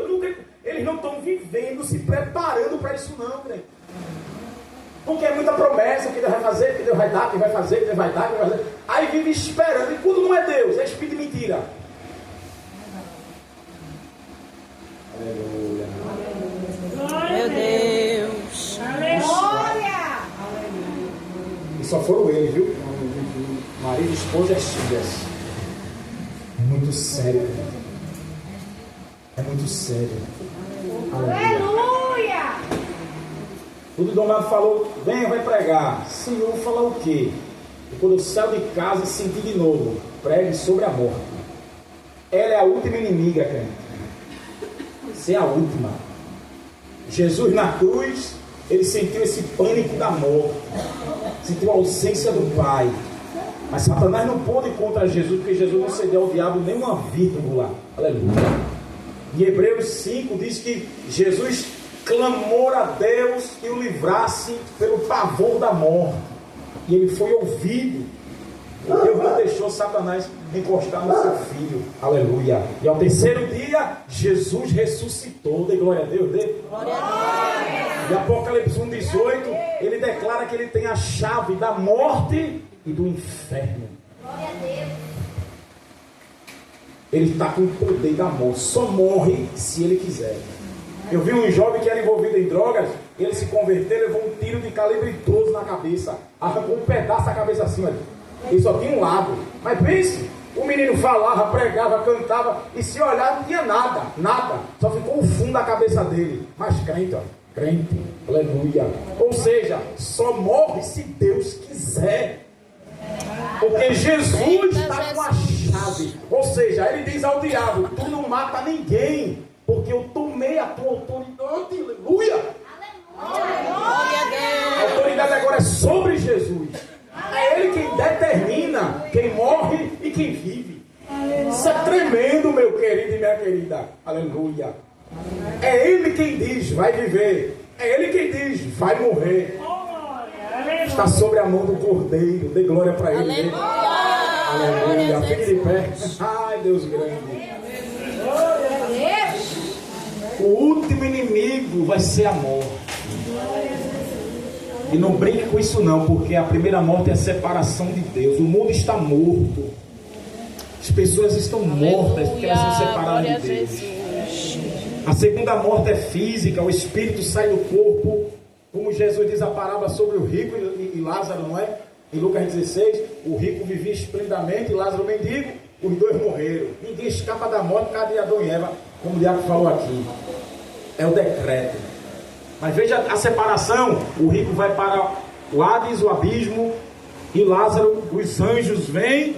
Eles não estão vivendo, se preparando para isso não, crente. Porque é muita promessa que Deus vai fazer, que Deus vai dar, que vai fazer, que Deus vai dar, que vai fazer. Aí vive esperando. E quando não é Deus, é espírito de mentira. Aleluia.
Meu Deus.
Glória.
E só foram eles, viu? Marido, esposa e as filhas. É muito sério. É muito sério.
Aleluia.
O Domado falou, venha, vai pregar. Senhor, vou falar o quê? E quando eu saio de casa e senti de novo, pregue sobre a morte. Ela é a última inimiga, crente. Você é a última. Jesus na cruz, ele sentiu esse pânico da morte. Sentiu a ausência do Pai. Mas Satanás não pôde contra Jesus, porque Jesus não cedeu ao diabo nem uma vírgula. Aleluia. Em Hebreus 5 diz que Jesus clamou a Deus que o livrasse pelo pavor da morte. E ele foi ouvido. Deus não deixou Satanás encostar no seu filho. Aleluia. E ao terceiro dia, Jesus ressuscitou. Dê glória a Deus. Dê.
Glória a Deus.
E Apocalipse 1,18, ele declara que ele tem a chave da morte e do inferno.
Glória a Deus.
Ele está com o poder da morte. Só morre se ele quiser. Eu vi um jovem que era envolvido em drogas. Ele se converteu, levou um tiro de calibre 12 na cabeça. Arrancou um pedaço da cabeça assim, olha. Ele só tinha um lado. Mas pense, o menino falava, pregava, cantava, e se olhar não tinha nada, nada. Só ficou o fundo da cabeça dele. Mas crente, ó, crente, aleluia. Ou seja, só morre se Deus quiser. Porque Jesus está com a chave. Ou seja, ele diz ao diabo: tu não mata ninguém, porque eu tomei a tua autoridade. Aleluia. A autoridade agora é sobre Jesus. É Ele quem determina quem morre e quem vive. Isso é tremendo, meu querido e minha querida. Aleluia. É Ele quem diz: vai viver. É Ele quem diz: vai morrer. Está sobre a mão do Cordeiro. Dê glória para Ele. Aleluia. Fique de pé. Ai, Deus grande. O último inimigo vai ser a morte. E não brinque com isso não, porque a primeira morte é a separação de Deus. O mundo está morto. As pessoas estão mortas porque elas são separadas de Deus. A segunda morte é física. O espírito sai do corpo. Como Jesus diz a parábola sobre o rico e Lázaro, não é? Em Lucas 16, o rico vivia esplendidamente e Lázaro mendigo. Os dois morreram. Ninguém escapa da morte, cada Adão e Eva, como o diabo falou aqui. É o decreto. Mas veja a separação. O rico vai para o Hades, o abismo, e Lázaro, os anjos vêm.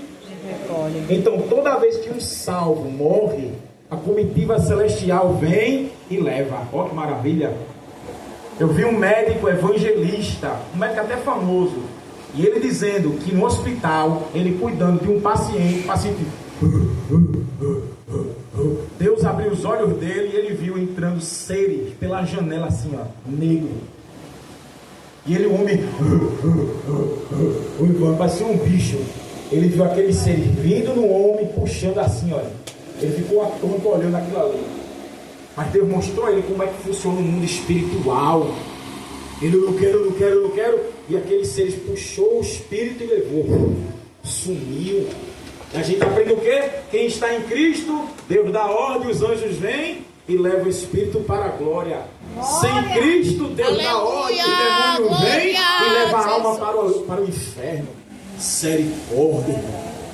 Então toda vez que um salvo morre, a comitiva celestial vem e leva. Olha que maravilha. Eu vi um médico evangelista, um médico até famoso, e ele dizendo que no hospital, ele cuidando de um paciente, Deus abriu os olhos dele e ele viu entrando seres pela janela assim, ó, negro. E ele, o homem, parecia um bicho. Ele viu aqueles seres vindo no homem, puxando assim, olha. Ele ficou atônito olhando aquilo ali. Mas Deus mostrou a ele como é que funciona o mundo espiritual. Ele, eu não quero. E aqueles seres puxou o espírito e levou. Sumiu. A gente aprende o quê? Quem está em Cristo, Deus dá ordem, os anjos vêm e levam o espírito para a glória. Sem Cristo, Deus dá ordem, o demônio vem e leva a alma para o inferno. Misericórdia.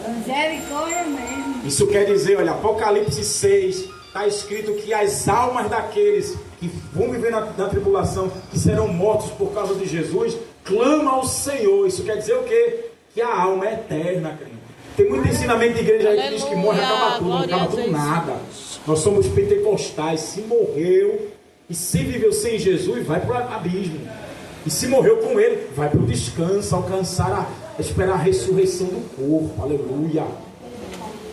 Misericórdia mesmo.
Isso quer dizer, olha, Apocalipse 6, está escrito que as almas daqueles que vão viver na tribulação, que serão mortos por causa de Jesus, clamam ao Senhor. Isso quer dizer o quê? Que a alma é eterna, crente. Tem muito ensinamento de igreja aí que diz que morre, acaba tudo. Não acaba tudo nada. Nós somos pentecostais. Se morreu e se viveu sem Jesus, vai para o abismo. E se morreu com ele, vai para o descanso, esperar a ressurreição do corpo. Aleluia.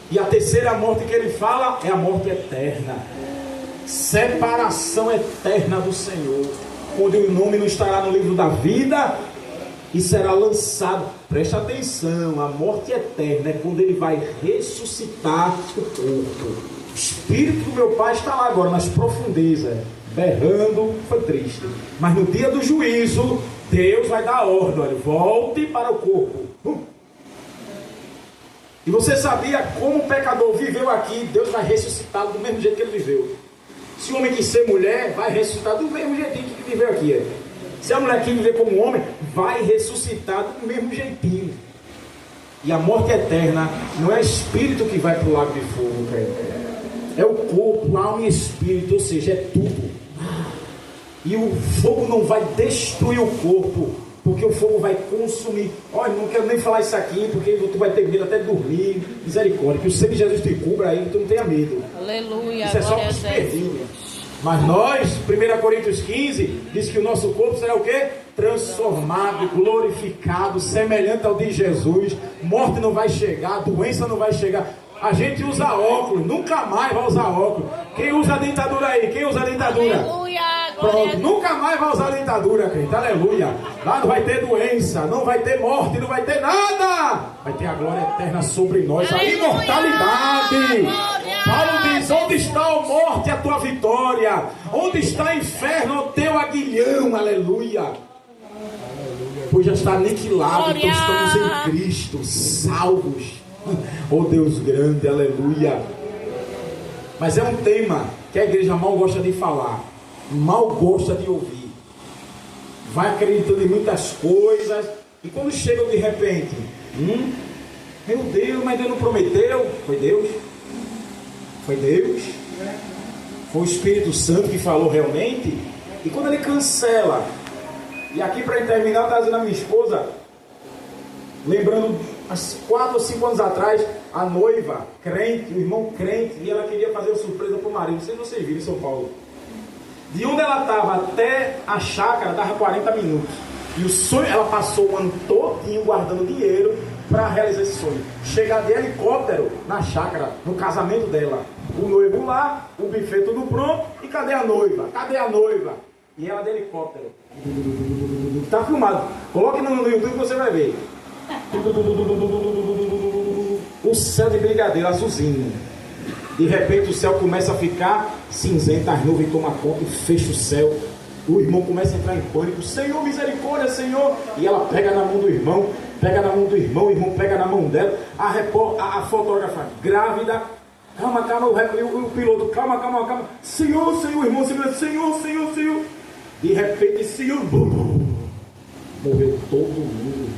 E a terceira morte que ele fala é a morte eterna. Separação eterna do Senhor. Onde o nome não estará no livro da vida e será lançado. Preste atenção, a morte eterna é quando ele vai ressuscitar o corpo. O espírito do meu pai está lá agora, nas profundezas, berrando, foi triste. Mas no dia do juízo, Deus vai dar ordem, olha, volte para o corpo. E você sabia como o pecador viveu aqui, Deus vai ressuscitá-lo do mesmo jeito que ele viveu. Se o homem quis ser mulher, vai ressuscitar do mesmo jeitinho que viveu aqui. Se a mulher quis viver como homem, vai ressuscitar do mesmo jeitinho. E a morte eterna não é espírito que vai para o lago de fogo, é o corpo, alma e espírito, ou seja, é tudo. E o fogo não vai destruir o corpo, porque o fogo vai consumir. Olha, não quero nem falar isso aqui, porque tu vai ter medo até de dormir. Misericórdia, que o sangue de Jesus te cubra aí, tu não tenha medo.
Aleluia.
Isso é só para os perdidos. Mas nós, 1 Coríntios 15, diz que o nosso corpo será o quê? Transformado, glorificado, semelhante ao de Jesus. Morte não vai chegar, doença não vai chegar. A gente usa óculos, nunca mais vai usar óculos. Quem usa a dentadura aí? Quem usa a dentadura?
Aleluia.
Pronto, nunca mais vai usar a dentadura, crente. Aleluia. Lá não vai ter doença, não vai ter morte, não vai ter nada. Vai ter a glória eterna sobre nós, a imortalidade. Paulo diz: onde está a morte, a tua vitória? Onde está o inferno, o teu aguilhão? Aleluia. Pois já está aniquilado, então estamos em Cristo, salvos. Oh Deus grande, aleluia. Mas é um tema que a igreja mal gosta de falar, mal gosta de ouvir. vai acreditando em muitas coisas, e quando chegam de repente, meu Deus, mas Deus não prometeu? Foi Deus? Foi Deus? Foi o Espírito Santo que falou realmente? E quando ele cancela, e aqui para terminar, está dizendo a minha esposa, lembrando, há 4 ou 5 anos atrás, a noiva crente, o irmão crente, e ela queria fazer uma surpresa para o marido. Não sei se vocês viram em São Paulo. De onde ela estava até a chácara, dava 40 minutos. E o sonho, ela passou o ano todinho guardando dinheiro para realizar esse sonho. Chegar de helicóptero na chácara, no casamento dela. O noivo lá, o buffet tudo pronto. E cadê a noiva? Cadê a noiva? E ela de helicóptero. Está filmado. Coloque no YouTube que você vai ver. O céu de brigadeiro, azulzinho. De repente o céu começa a ficar cinzento, as nuvens tomam conta e fecha o céu. O irmão começa a entrar em pânico. Senhor, misericórdia, Senhor. E ela pega na mão do irmão, pega na mão do irmão, o irmão pega na mão dela. A fotógrafa grávida. Calma, o piloto, calma. Senhor, irmão, Senhor. De repente, Senhor, morreu todo mundo.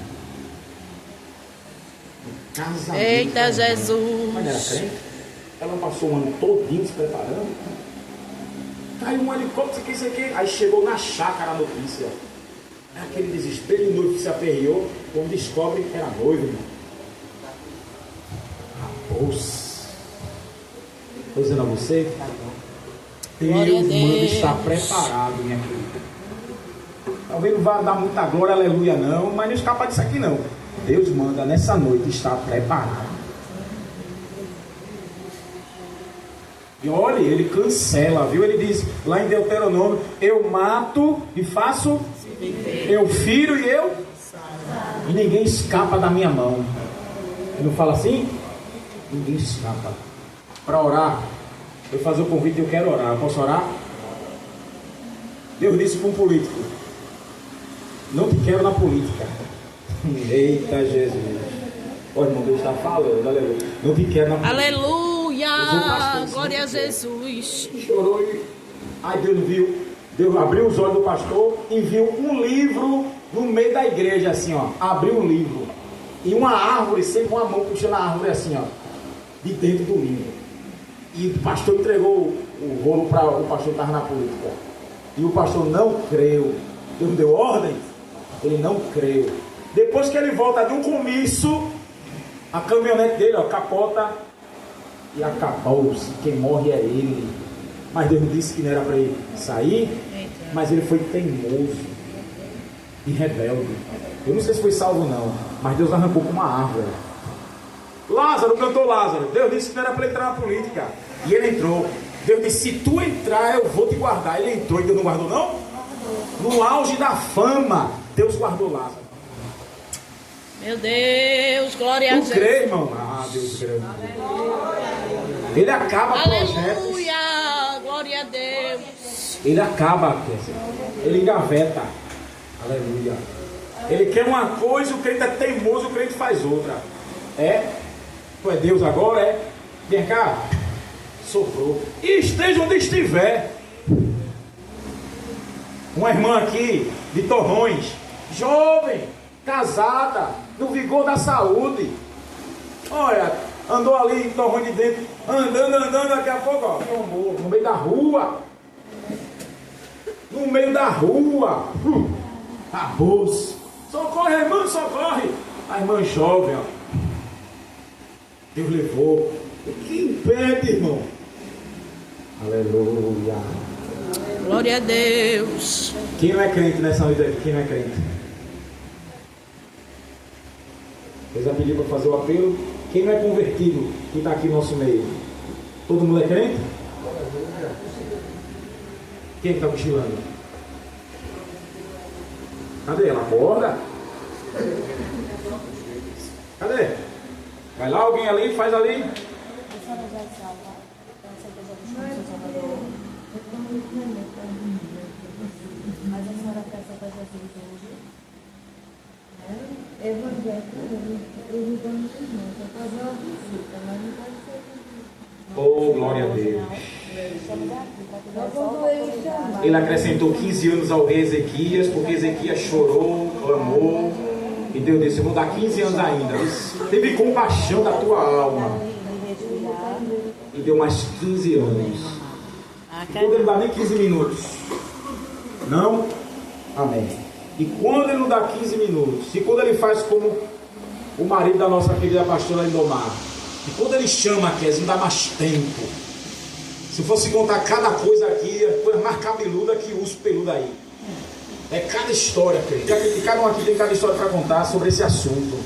Casamento.
Eita, Jesus.
Mas era crente? Ela passou o ano todinho se preparando. Caiu um helicóptero, isso aqui. Aí chegou na chácara a notícia. Aquele desespero, o noivo que se aperreou. Quando descobre que era noivo, irmão. Raposa. Estou dizendo a você, Deus manda estar preparado, minha querida. Talvez não vá dar muita glória, aleluia, não, mas não escapa disso aqui, não. Deus manda nessa noite estar preparado. E olha, ele cancela, viu? Ele diz lá em Deuteronômio: eu mato e faço, eu firo e eu, e ninguém escapa da minha mão. Ele não fala assim? Ninguém escapa. Para orar, eu vou fazer o convite e eu quero orar. Eu posso orar? Deus disse para um político: não te quero na política. Eita Jesus. Olha, irmão, Deus está falando, aleluia. Não te quero na política.
Aleluia, glória a Jesus.
Chorou e aí Deus viu, Deus abriu os olhos do pastor e viu um livro no meio da igreja, assim, ó. Abriu um livro e uma árvore, sempre com a mão puxando a árvore assim, ó, de dentro do livro. E o pastor entregou o rolo para o pastor que estava na política. E o pastor não creu. Deus deu ordem, ele não creu. Depois que ele volta de um comício, a caminhonete dele, ó, capota. E acabou-se, quem morre é ele. Mas Deus disse que não era para ele sair, mas ele foi teimoso e rebelde. Eu não sei se foi salvo ou não, mas Deus arrancou com uma árvore. Lázaro cantou Lázaro. Deus disse que não era para ele entrar na política, e ele entrou. Deus disse: se tu entrar, eu vou te guardar. Ele entrou e Deus não guardou, não? No auge da fama, Deus guardou Lázaro.
Meu Deus, glória a
Tu
Jesus.
crê, irmão? Ah, Deus crê. Ele acaba projetos.
Aleluia, glória a Deus.
Ele acaba, ele engaveta. Aleluia. Ele quer uma coisa, o crente é teimoso, o crente faz outra. É? Tu é Deus agora, é? Vem cá. Soprou. E esteja onde estiver. Uma irmã aqui, de Torrões, jovem, casada, no vigor da saúde. Olha, andou ali em Torrões de dentro, andando, daqui a pouco, ó, no meio da rua. No meio da rua. Acabou-se. Socorre, irmã, socorre. A irmã jovem, ó. Deus levou. O que impede, irmão? Aleluia.
Glória a Deus.
Quem não é crente nessa noite aqui? Quem não é crente? Deus vai pedir para fazer o apelo. Quem não é convertido, que está aqui no nosso meio? Todo mundo é crente? Quem está cochilando? Cadê ela? Acorda. Cadê? Vai lá, alguém ali, faz ali.
Mas a senhora peça para Jesus hoje. Evangelho, eu vou fazer uma visita, mas não pode ser.
Oh, glória a Deus. Ele acrescentou 15 anos ao rei Ezequias, porque Ezequias chorou, clamou, e Deus disse: eu vou dar 15 anos ainda. Teve compaixão da tua alma. E deu mais 15 anos. Quando ele não dá nem 15 minutos. Não? Amém. E quando ele não dá 15 minutos, e quando ele faz como o marido da nossa querida pastora Lindomar, e quando ele chama a Kézia, não dá mais tempo. Se fosse contar cada coisa aqui, coisa mais cabeluda que urso peludo aí. É cada história, querido. Cada um aqui tem cada história para contar sobre esse assunto.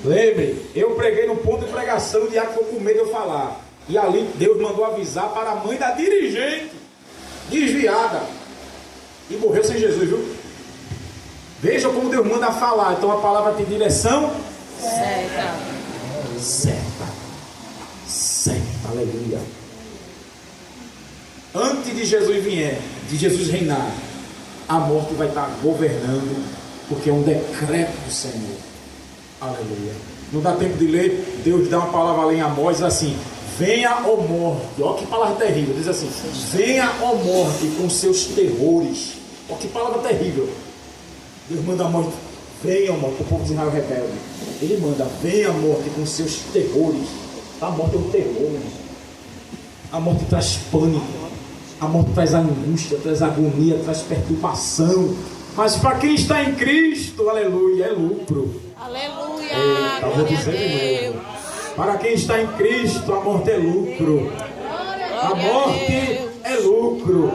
Lembre, eu preguei no ponto de pregação, o diácono ficou com medo de eu falar. E ali Deus mandou avisar para a mãe da dirigente, desviada, e morreu sem Jesus, viu? Veja como Deus manda falar. Então a palavra tem direção certa. Aleluia. Antes de Jesus vier, de Jesus reinar, a morte vai estar governando, porque é um decreto do Senhor. Aleluia. Não dá tempo de ler. Deus dá uma palavra ali em Amós assim: venha, ó morte. Olha que palavra terrível. Diz assim: venha, ó morte, com seus terrores. Olha que palavra terrível. Deus manda a morte: venha, ó morte, para o povo de Israel rebelde. Ele manda: venha, morte, com seus terrores. A morte é um terror. A morte traz pânico. A morte traz angústia, traz agonia, traz perturbação. Mas para quem está em Cristo, aleluia, é lucro.
Aleluia.
Eita, vou dizer de novo. Para quem está em Cristo, a morte é lucro. A morte é lucro.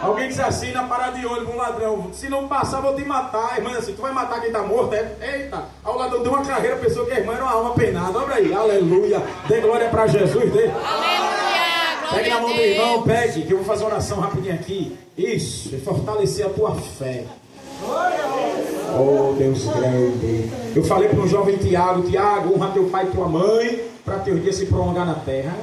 Alguém diz assim na parada de olho com um ladrão: se não passar, vou te matar. A irmã diz assim: tu vai matar quem está morto? Eita, ao ladrão deu uma carreira, pensou que a irmã era uma alma penada. Olha aí, aleluia. Dê glória para Jesus, dê.
Aleluia.
Pegue na mão do irmão, pegue, que eu vou fazer uma oração rapidinho aqui. Isso, e fortalecer a tua fé. Oh, Deus grande. Eu falei para um jovem Tiago: Tiago, honra teu pai e tua mãe, para teus dias se prolongar na terra.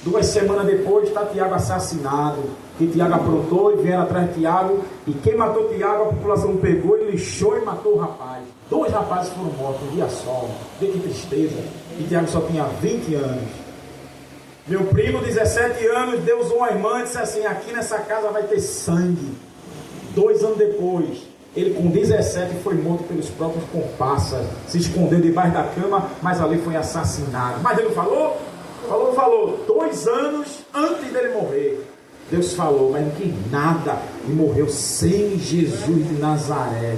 2 semanas depois está Tiago assassinado. Que Tiago aprontou e vieram atrás de Tiago. E quem matou Tiago, a população pegou e lixou e matou o rapaz. 2 rapazes foram mortos um dia só. Vê que tristeza. E Tiago só tinha 20 anos. Meu primo, 17 anos, Deus usou uma irmã e disse assim: aqui nessa casa vai ter sangue. 2 anos depois, ele com 17 foi morto pelos próprios comparsas. Se escondeu debaixo da cama, mas ali foi assassinado. Mas ele falou. 2 anos antes dele morrer, Deus falou, mas não quis nada, e morreu sem Jesus de Nazaré.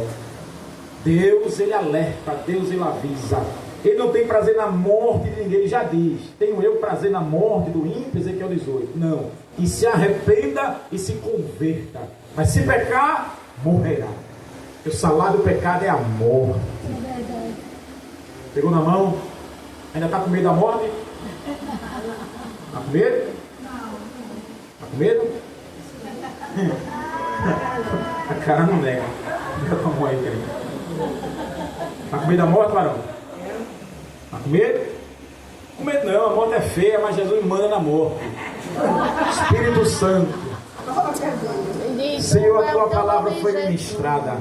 Deus, ele alerta, Deus, ele avisa. Ele não tem prazer na morte de ninguém. Ele já diz: tenho eu prazer na morte do ímpio, Ezequiel 18. Não, e se arrependa e se converta, mas se pecar, morrerá. O salário do pecado é a morte. Pegou na mão? Ainda está com medo da morte? Está com medo? Está com medo? A cara não nega. Fica com a mão aí, querido. Está com medo da morte, varão? Está com medo? Com medo não, a morte é feia, mas Jesus manda na morte. Espírito Santo, Senhor, a tua palavra foi ministrada.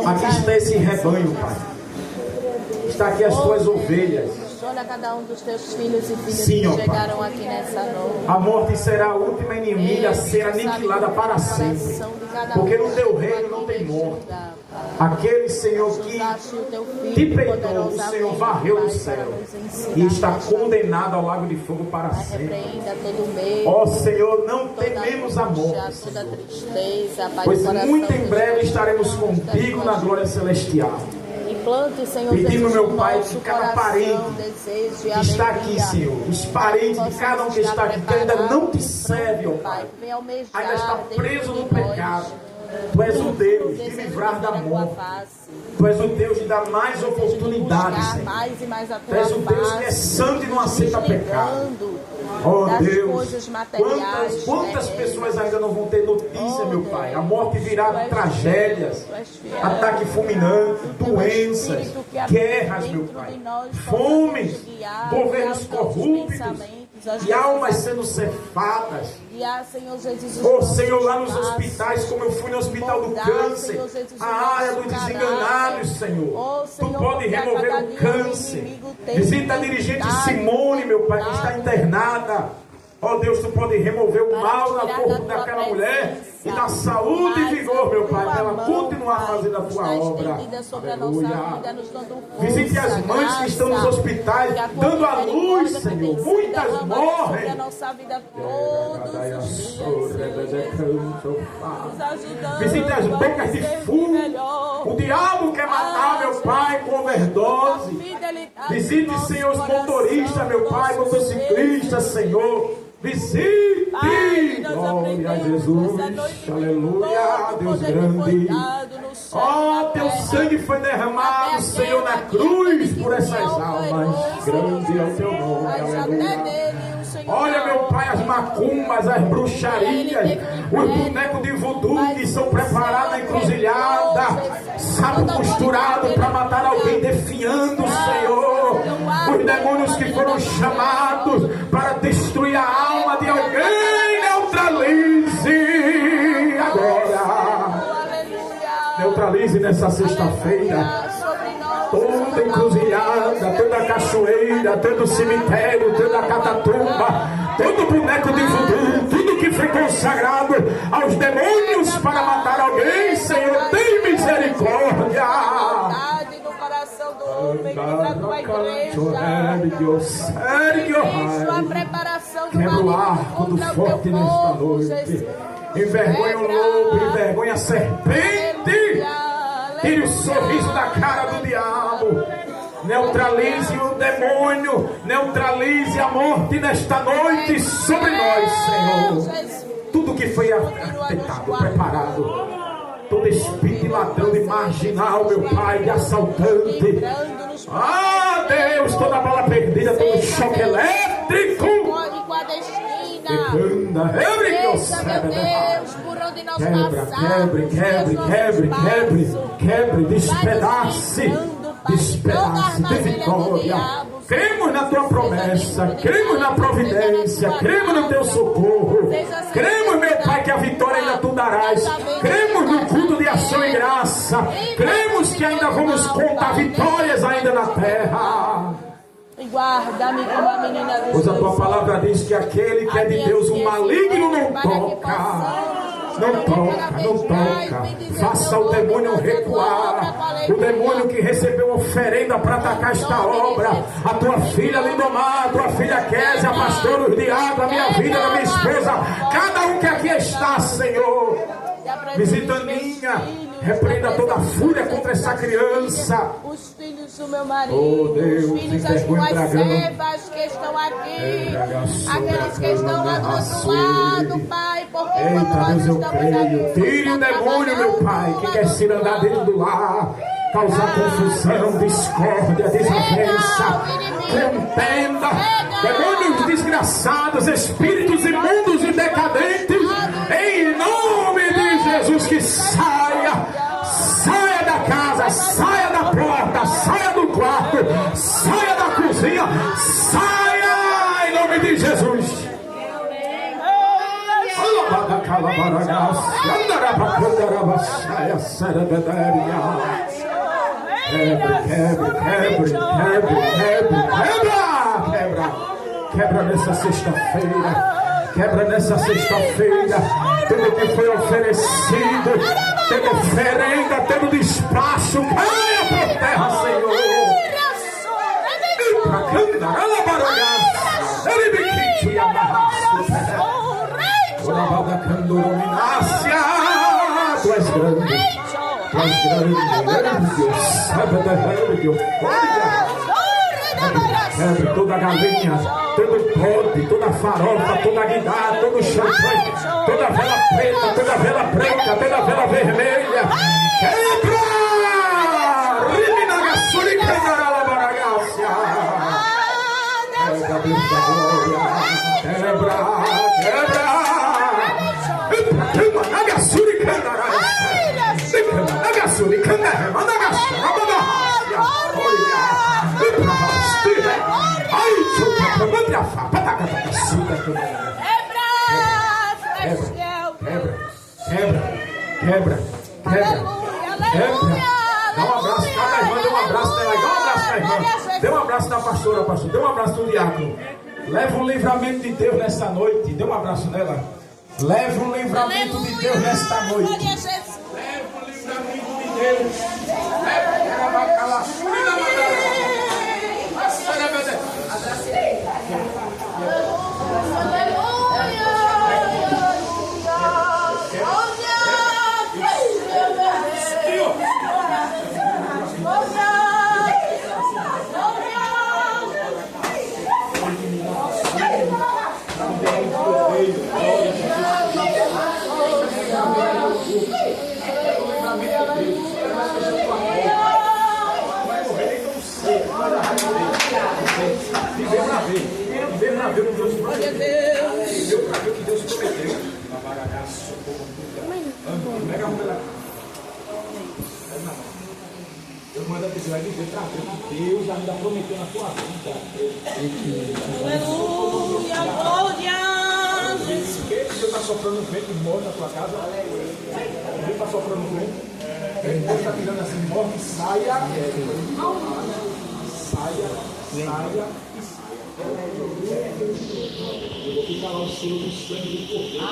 Aqui está esse rebanho, Pai. Está aqui as tuas ovelhas.
Olha cada um dos teus filhos e filhas
Sim,
que chegaram aqui nessa noite.
A morte será a última inimiga a ser aniquilada para sempre. Porque no teu reino não tem morte. Aquele, Senhor, que te perdoou, o Senhor varreu do céu e está condenado ao lago de fogo para sempre. Ó Senhor, não tememos a morte, Senhor, pois muito em breve estaremos contigo na glória celestial. Pedimos, meu Pai, que cada parente que está aqui, Senhor, os parentes de cada um que está aqui, que ainda não te serve, ó Pai, ainda está preso no pecado. Tu és o Deus de livrar da morte. Tu és o Deus de dar mais oportunidades, Senhor. Tu és o Deus que é santo e não aceita pecado. Oh Deus, quantas pessoas ainda não vão ter notícia, meu Pai? A morte virá de tragédias, ataque fulminante, doenças, guerras, meu Pai, fomes, governos corruptos e almas sendo cefadas. Oh Senhor, lá nos hospitais, como eu fui no hospital do câncer, a área dos desenganados, Senhor, Tu pode remover o câncer. Visita a dirigente Simone, meu Pai, que está internada. Ó Deus, tu pode remover o mal no corpo daquela mulher e dar saúde e vigor, meu Pai, para ela continuar fazendo a tua obra. Aleluia. Visite as mães que estão nos hospitais, dando a luz, Senhor. Muitas morrem. Visite as bocas de fumo. O diabo quer matar, meu Pai, com overdose. Visite, Senhor, os motoristas, meu Pai, motociclistas, Senhor. Visite, glória a Jesus, aleluia, Deus grande. Ó, teu sangue foi derramado, Senhor, na cruz por essas almas. Grande é o teu nome, aleluia. Olha, meu Pai, as macumbas, as bruxarias, os bonecos de voodoo que são preparados na encruzilhada, sapo costurado para matar alguém, defiando, Senhor. Os demônios que foram chamados para destruir a alma de alguém, neutralize agora. Neutralize nessa sexta-feira toda encruzilhada, toda cachoeira, todo cemitério, toda catatumba, todo boneco de voodoo, tudo que foi consagrado aos demônios para matar alguém, Senhor, tem misericórdia. Quebra o arco do forte nesta noite. Envergonha o lobo, envergonha a serpente. Tire o sorriso da cara do diabo. Neutralize o demônio. Neutralize a morte nesta noite sobre nós, Senhor. Tudo que foi arquitetado, preparado, todo espírito de ladrão, de marginal, meu Pai, de assaltante. Ah, Deus, toda bala perdida, todo choque elétrico. Quebre, despedace de vitória. Cremos na tua promessa, cremos na providência, cremos no teu socorro. Cremos, meu Pai, que a vitória ainda tu darás. Cremos no culto de ação e graça. Cremos que ainda vamos contar vitórias ainda na terra.
Guarda-me como a menina dos
pois a tua palavra diz que aquele que é de Deus, o maligno não toca. Não toca. Faça o demônio recuar. O demônio que recebeu oferenda para atacar esta obra. A tua filha Lindomar, a tua filha Kézia, a pastora, os diabos, a minha vida, a minha esposa. Cada um que aqui está, Senhor. Visita a minha. Repreenda toda a fúria contra essa criança.
Os filhos do meu marido.
Oh Deus,
os filhos das tuas servas que estão aqui. Aqueles que estão lá do outro lado, Pai. Porque
eita, Deus, eu creio. Tire o demônio, meu Pai, que quer se andar dentro do lar, causar confusão, discórdia, desavença, contenda. Demônios desgraçados, espíritos imundos e decadentes. Em nome de Jesus, que saia da casa, saia da porta, saia do quarto, saia da cozinha, saia em nome de Jesus. Quebra nessa sexta-feira. Quebra nessa sexta-feira tudo que foi oferecido, toda oferenda, todo despacho, caia por terra, Senhor. Tu és grande, Quebre toda a galinha, todo pote, toda a farofa, toda a guidada, todo o champanhe, toda a vela preta, toda a vela branca, toda a vela vermelha. Quebra! Rimina Gassuri Candarala Baragácia. Quebra, Deus da glória. Quebra. Quebra Nagasuri Candarala. Nagasuri Candarala. Quebra. Dá um abraço, cada irmã dê um abraço nela, dá um abraço na irmã, dê um abraço na pastora, dê um abraço no diácono. Leva um livramento de Deus nesta noite. Dê um abraço nela. Leva um livramento de Deus nesta noite.
Glória a Jesus.
Leva um livramento de Deus. Leva a bacala. Viver pra ver o que Deus prometeu. Viver pra ver o que Deus prometeu. Pega a mão dela. Eu mando a você vai viver pra ver o que Deus ainda prometeu na tua vida.
Aleluia, glória.
Deus está soprando vento e morre na tua casa. Deus está soprando vento. Deus está tirando assim, morre, saia. Saia. Eu vou ficar lá o selo do sangue do cordeiro.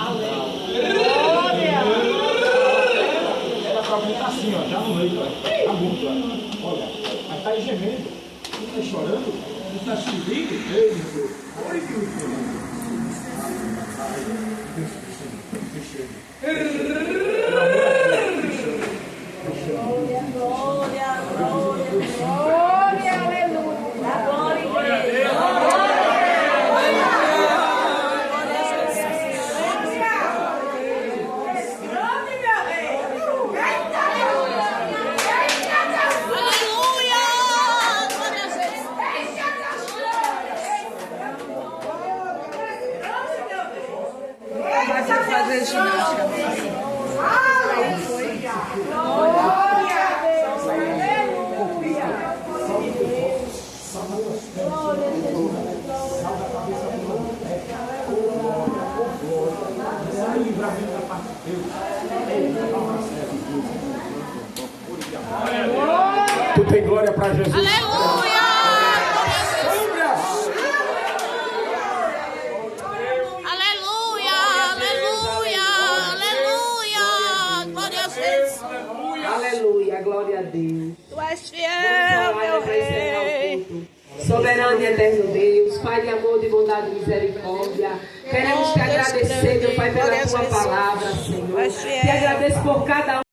Era pra mim tá assim, ó, já no leito, ó. Tá morto, ó. Olha, mas tá aí gemendo, não tá chorando, não tá chorando. Ei, meu Deus. Oi, meu Deus. Tu tem glória para Jesus.
Aleluia! Aleluia! Aleluia! Aleluia! Glória a Jesus.
Aleluia, glória a Deus.
Tu és fiel, meu rei.
Soberano e eterno Deus, Pai de amor, de bondade e misericórdia, queremos te agradecer, meu Pai, pela tua palavra, Senhor. Te agradeço por cada um.